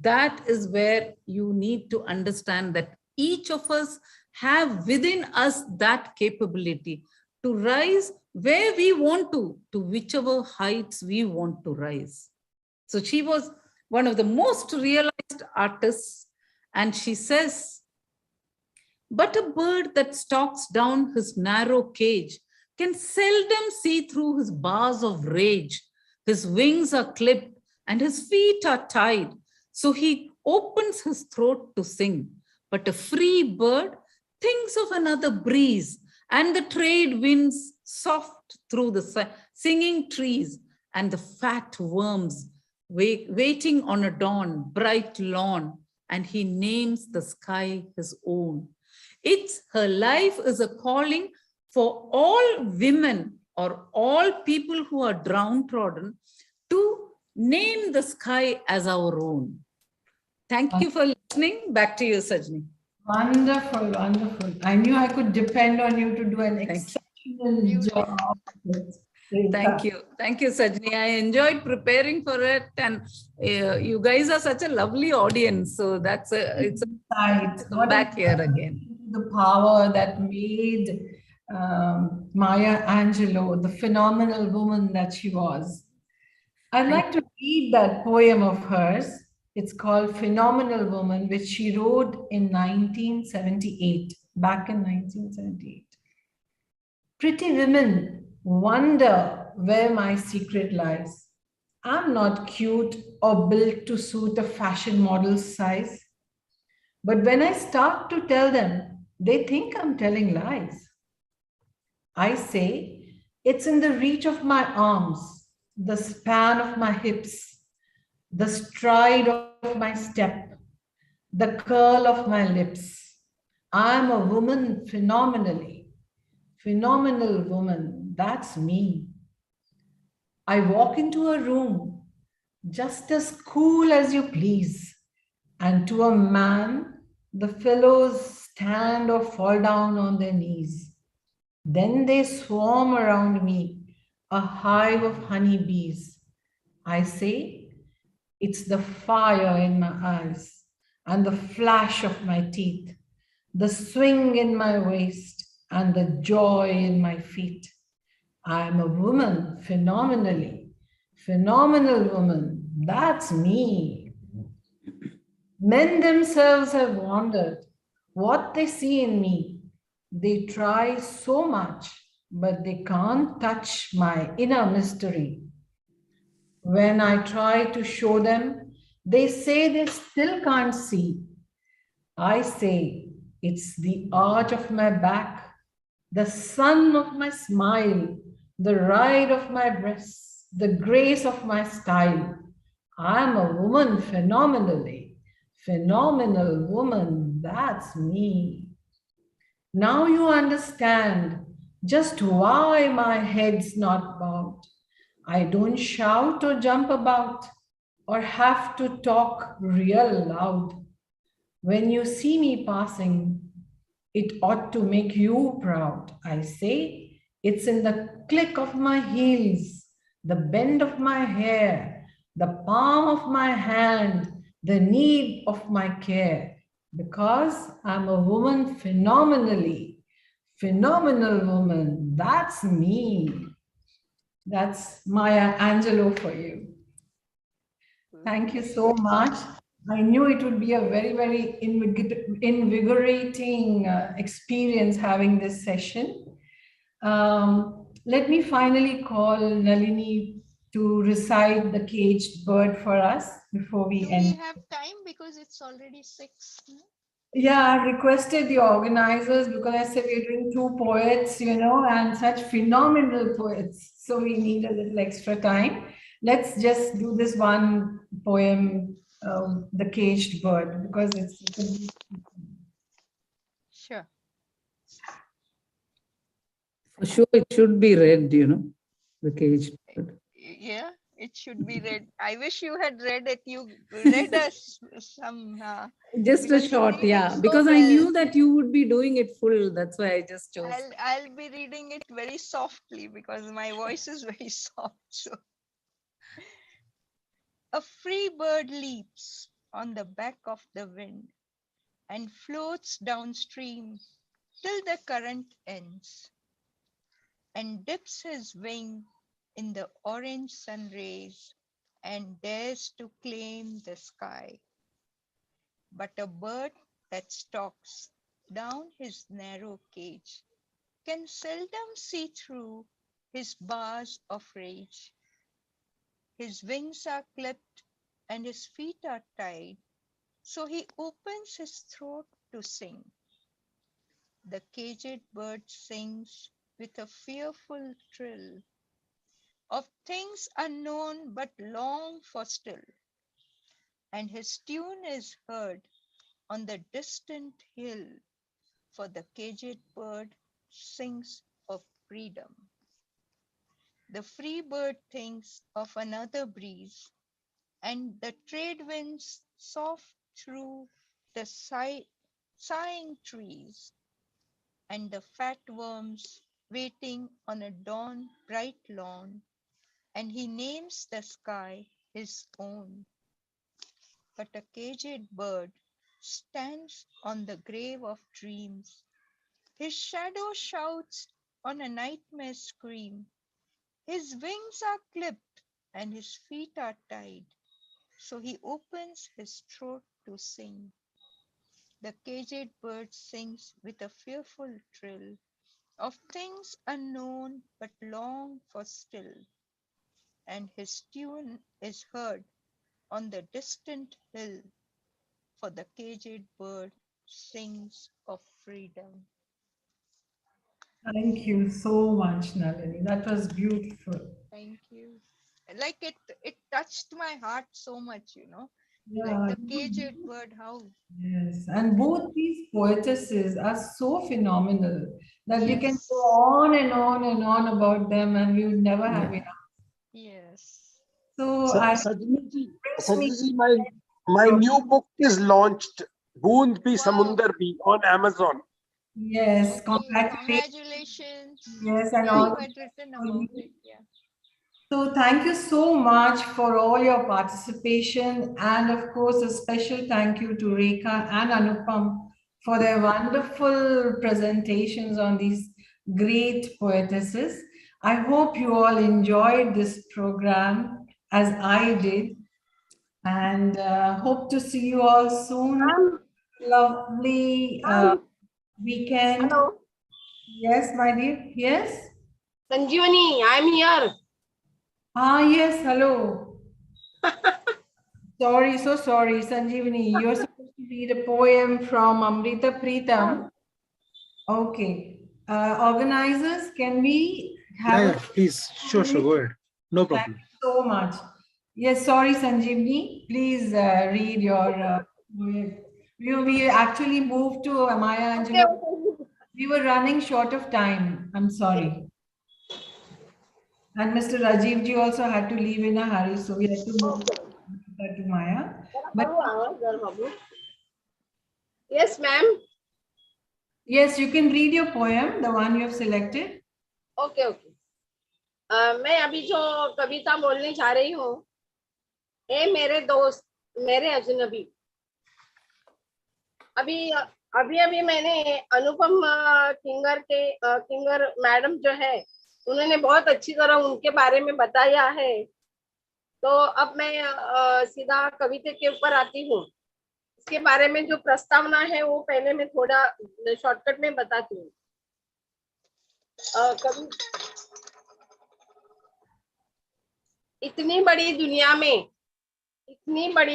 That is where you need to understand that each of us have within us that capability to rise where we want to whichever heights we want to rise. So she was one of the most realized artists, and she says, but a bird that stalks down his narrow cage can seldom see through his bars of rage. His wings are clipped and his feet are tied, so he opens his throat to sing. But a free bird thinks of another breeze and the trade winds soft through the singing trees and the fat worms waiting on a dawn, bright lawn, and he names the sky his own. Her life is a calling for all women or all people who are downtrodden to name the sky as our own. Thank you for listening. Back to you, Sajni. Wonderful, wonderful. I knew I could depend on you to do an exceptional job. Thank you. Thank you, Sajni. I enjoyed preparing for it, and you guys are such a lovely audience. So it's a come back here again. The power that made Maya Angelou the phenomenal woman that she was. I'd like to read that poem of hers. It's called Phenomenal Woman, which she wrote in 1978, back in 1978. Pretty women wonder where my secret lies. I'm not cute or built to suit a fashion model's size. But when I start to tell them, they think I'm telling lies. I say, it's in the reach of my arms, the span of my hips, the stride of my step, the curl of my lips. I'm a woman phenomenally. Phenomenal woman, that's me. I walk into a room just as cool as you please, and to a man, the fellows stand or fall down on their knees. Then they swarm around me, a hive of honeybees. I say, it's the fire in my eyes and the flash of my teeth, the swing in my waist and the joy in my feet. I am a woman phenomenally, phenomenal woman, that's me. Men themselves have wondered what they see in me. They try so much, but they can't touch my inner mystery. When I try to show them, they say they still can't see. I say, it's the arch of my back, the sun of my smile, the ride of my breasts, the grace of my style. I am a woman phenomenally, phenomenal woman, that's me. Now you understand just why my head's not bowed. I don't shout or jump about or have to talk real loud. When you see me passing, It ought to make you proud. I say, it's in the click of my heels, the bend of my hair, the palm of my hand, the need of my care. Because I'm a woman phenomenally, phenomenal woman. That's me. That's Maya Angelou for you. Thank you so much. I knew it would be a very, very invigorating experience having this session. Let me finally call Nalini to recite the caged bird for us before we Do end. we have time because it's already 6? Yeah, I requested the organizers because I said we're doing 2 poets, you know, and such phenomenal poets. So we need a little extra time. Let's just do this one poem, The Caged Bird, because it's Sure. For sure, it should be read, you know, the caged bird. Yeah, it should be read. I wish you had read it. You read us some. Just a because you short, read it yeah, so because I well. knew that you would be doing it full. That's why I just chose. I'll be reading it very softly because my voice is very soft. So, a free bird leaps on the back of the wind and floats downstream till the current ends, and dips his wing in the orange sun rays and dares to claim the sky. But a bird that stalks down his narrow cage can seldom see through his bars of rage. His wings are clipped and his feet are tied, so he opens his throat to sing. The caged bird sings with a fearful trill of things unknown but long for still, and his tune is heard on the distant hill, for the caged bird sings of freedom. The free bird thinks of another breeze, and the trade winds soft through the sighing trees, and the fat worms waiting on a dawn bright lawn, and he names the sky his own. But a caged bird stands on the grave of dreams. His shadow shouts on a nightmare scream. His wings are clipped and his feet are tied, so he opens his throat to sing. The caged bird sings with a fearful trill of things unknown but long for still, and his tune is heard on the distant hill, for the caged bird sings of freedom. Thank you so much, Nalini. That was beautiful. Thank you. Like it touched my heart so much, you know. Yeah. Like the caged bird, how. Yes, and both these poetesses are so phenomenal that we can Yes. go on and on and on about them, and we would never have enough. Yes. So Sajni ji, brings me my new book is launched, Boond Bhi Wow. Samundar Bhi, on Amazon. yes, Okay, congratulations. Yes, and Yeah, all you had written about it. Yeah. So thank you so much for all your participation, and of course a special thank you to Rekha and Anupam for their wonderful presentations on these great poetesses. I hope you all enjoyed this program as I did, and hope to see you all soon. Lovely weekend. Hello. Yes, my dear. Yes. Sanjeevani, I'm here. Ah, yes. Hello. Sorry, so sorry, Sanjeevani. You're supposed to read a poem from Amrita Pritam. Okay. Organizers, can we have Yeah, please. Sure, go ahead. No Thank problem. you so much. Yes, sorry, Sanjeevani. Please read your poem. We actually moved to Maya Angelou. We were running short of time. I'm sorry. And Mr. Rajiv ji also had to leave in a hurry, so we had to move to Maya. But Yes, ma'am. Yes, you can read your poem, the one you have selected. Okay okay. मैं अभी जो कविता बोलने जा रही हूँ, ए मेरे दोस्त मेरे अजनबी। अभी अभी मैंने अनुपम किंगर मैडम जो है, उन्होंने बहुत अच्छी तरह उनके बारे में बताया है। तो अब मैं सीधा कविता के ऊपर आती हूँ। इसके बारे में जो प्रस्तावना है वो पहले मैं थोड़ा शॉर्टकट में बताती हूँ। इतनी बड़ी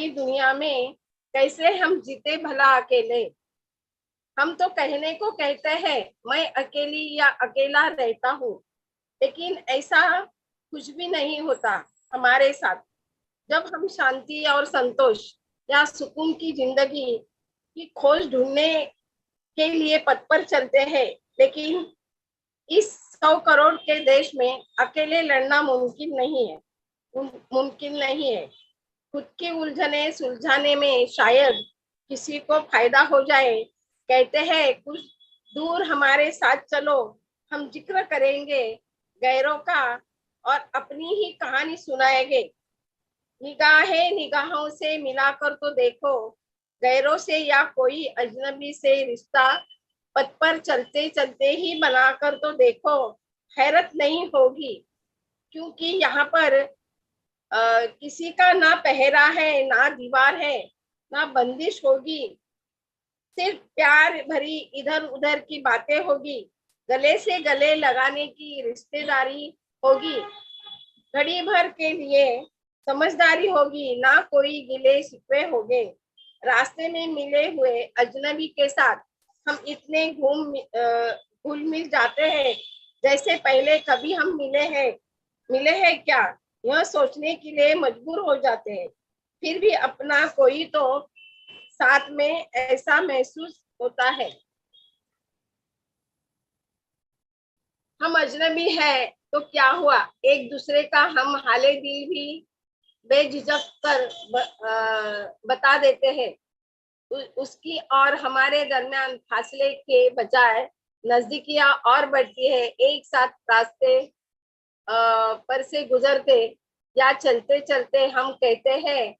दुनिया में कैसे हम जीते भला अकेले। हम तो कहने को कहते हैं मैं अकेली या अकेला रहता हूँ, लेकिन ऐसा कुछ भी नहीं होता हमारे साथ। जब हम शांति और संतोष या सुकून की जिंदगी की खोज ढूंढने के लिए पथ पर चलते हैं, लेकिन इस 100 करोड़ के देश में अकेले लड़ना मुमकिन नहीं है। खुद की उलझने सुलझाने में शायद किसी को फायदा हो जाए। कहते हैं कुछ दूर हमारे साथ चलो, हम जिक्र करेंगे गैरों का और अपनी ही कहानी सुनाएंगे। निगाहों से मिलाकर तो देखो, गैरों से या कोई अजनबी से रिश्ता पथ पर चलते चलते ही बनाकर तो देखो, हैरत नहीं होगी। क्योंकि यहाँ पर किसी का ना पहरा है, ना दीवार है, ना बंदिश होगी। सिर्फ प्यार भरी इधर उधर की बातें होगी, गले से गले लगाने की रिश्तेदारी होगी, घड़ी भर के लिए समझदारी होगी, ना कोई गिले शिकवे होंगे। रास्ते में मिले हुए अजनबी के साथ हम इतने घुल मिल जाते हैं जैसे पहले कभी हम मिले हैं क्या, यह सोचने के लिए मजबूर हो जाते हैं। फिर भी अपना कोई तो साथ में ऐसा महसूस होता है। हम अजनबी है तो क्या हुआ, एक दूसरे का हम हाले दिल भी बेझिझक कर बता देते हैं। उसकी और हमारे दरमियान फासले के बजाय नजदीकियां और बढ़ती है। एक साथ रास्ते पर से गुजरते या चलते चलते हम कहते हैं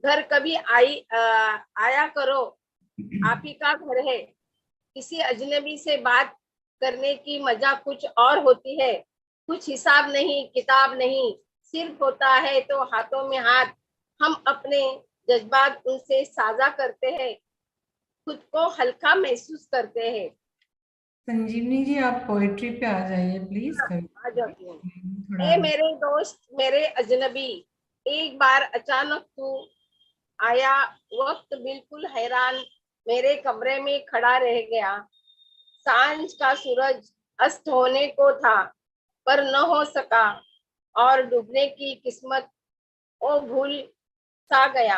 घर कभी आया करो, आप ही का घर है। किसी अजनबी से बात करने की मजा कुछ और होती है। कुछ हिसाब नहीं, किताब नहीं, सिर्फ होता है तो हाथों में हाथ। हम अपने जज्बात उनसे साझा करते हैं, खुद को हल्का महसूस करते हैं। संजीवनी जी, आप पोएट्री पे आ जाइए प्लीज। आ जाती हूँ। ए मेरे दोस्त मेरे अजनबी, एक बार अचानक तू आया, वक्त बिल्कुल हैरान मेरे कमरे में खड़ा रह गया। सांझ का सूरज अस्त होने को था पर न हो सका, और डूबने की किस्मत ओ भूल सा गया।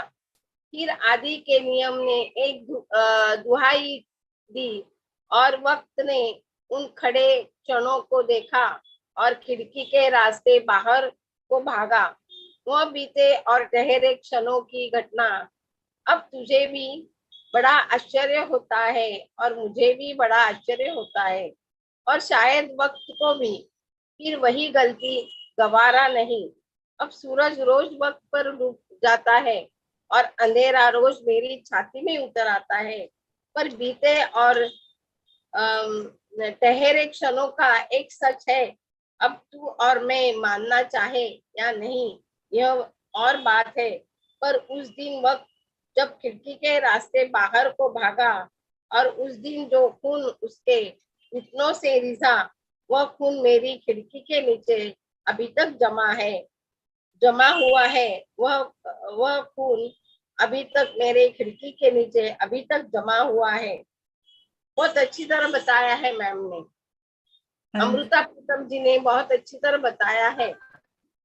फिर आदि के नियम ने एक दुहाई दी और वक्त ने उन खड़े क्षणों को देखा और खिड़की के रास्ते बाहर को भागा। वह बीते और ठहरे क्षणों की घटना। अब तुझे भी बड़ा आश्चर्य होता है और मुझे भी बड़ा आश्चर्य होता है, और शायद वक्त को भी। फिर वही गलती गवारा नहीं। अब सूरज रोज वक्त पर डूब जाता है और अंधेरा रोज मेरी छाती में उतर आता है। पर बीते और ठहरे क्षणों का एक सच है, अब तू और मैं मानना चाहे या नहीं यह और बात है। पर उस दिन वक्त जब खिड़की के रास्ते बाहर को भागा, और उस दिन जो खून उसके घुटनों से रिझा, वह खून मेरी खिड़की के नीचे अभी तक जमा हुआ है। वह खून अभी तक मेरे खिड़की के नीचे अभी तक जमा हुआ है। बहुत अच्छी तरह बताया है मैम ने। अमृता प्रीतम जी ने बहुत अच्छी तरह बताया है।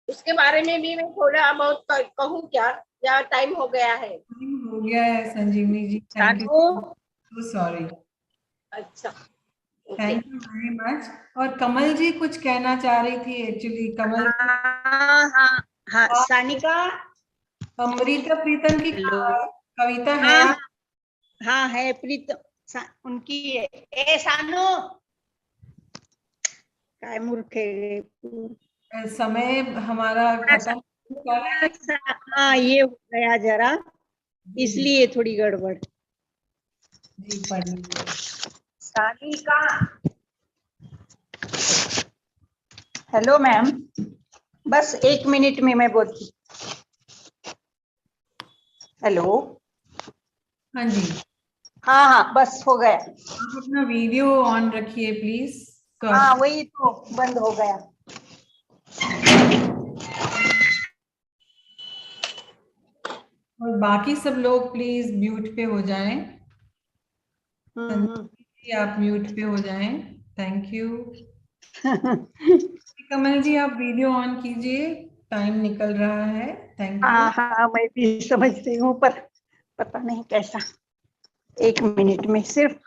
उसके बारे में भी मैं थोड़ा बहुत कहूँ क्या, या टाइम हो गया है? हो गया है संजीवनी जी, थैंक यू। सॉरी। अच्छा, थैंक यू वेरी मच। और कमल जी कुछ कहना चाह रही थी एक्चुअली। कमल हाँ, सानिका। अमृता प्रीतम की कविता है। हाँ है प्रीतम। उनकी ए सानू काय मूर्ख है। समय हमारा खत्म। हाँ ये हो गया जरा, इसलिए थोड़ी गड़बड़। जी पढ़िए। सानिका। हेलो मैम, बस 1 मिनट में मैं बोलती। हेलो। हाँ जी, हाँ हाँ बस हो गया। आप अपना वीडियो ऑन रखिए प्लीज। तो हाँ वही तो बंद हो गया। और बाकी सब लोग प्लीज म्यूट पे हो जाएं। आप म्यूट पे हो जाएं। Thank you. कमल जी आप वीडियो ऑन कीजिए, टाइम निकल रहा है। Thank you. हाँ हाँ मैं भी समझती हूँ, पर पता नहीं कैसा। 1 मिनट में सिर्फ।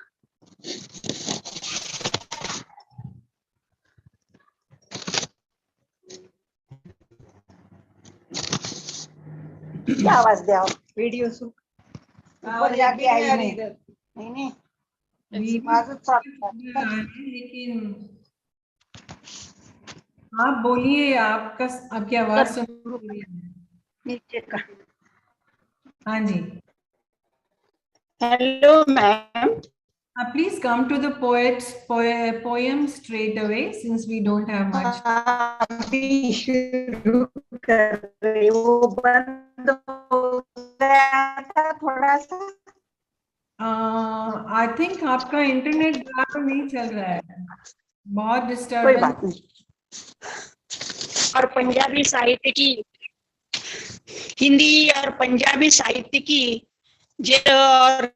क्या आवाज दे आप वीडियो सुन ऊपर जाके आई नहीं नहीं लेकिन आप बोलिए, आपका आपकी आवाज सुन रही है। नीचे का। हाँ जी। Hello ma'am. Please come to the poem straight away since we don't have much. अभी शुरू कर रही, वो बंद हो गया था थोड़ा सा। I think आपका इंटरनेट बराबर नहीं चल रहा है, बहुत कोई डिस्टर्बेंस। बात नहीं। और पंजाबी साहित्य की, हिंदी और पंजाबी साहित्य की और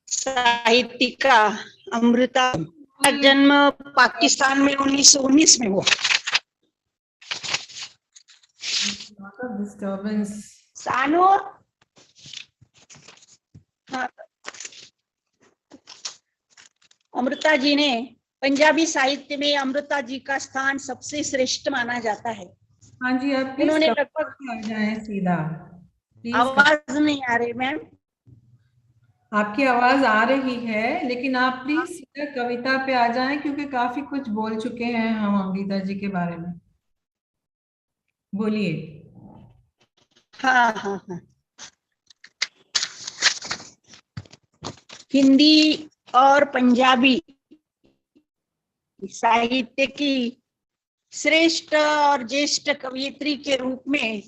साहित्यिका अमृता का जन्म पाकिस्तान में 1919 में हुआ। डिस्टर्बेंस। सानू। हाँ। अमृता जी ने, पंजाबी साहित्य में अमृता जी का स्थान सबसे श्रेष्ठ माना जाता है। हाँ जी, आप उन्होंने लगभग आ जाएं सीधा। आवाज नहीं आ रही मैम। आपकी आवाज आ रही है, लेकिन आप प्लीज सीधा कविता पे आ जाएं, क्योंकि काफी कुछ बोल चुके हैं हम अमृता जी के बारे में। बोलिए। हाँ हाँ हाँ। हिंदी और पंजाबी साहित्य की श्रेष्ठ और ज्येष्ठ कवयित्री के रूप में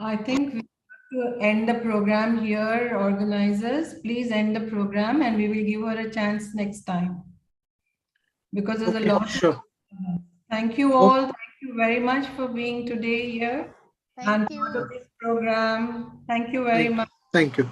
I think we have to end the program here. Organizers, please end the program and we will give her a chance next time. Because there's a lot. Sure. Thank you all. Thank you very much for being today here. Thank you. Part of this program. Thank you very much. Thank you.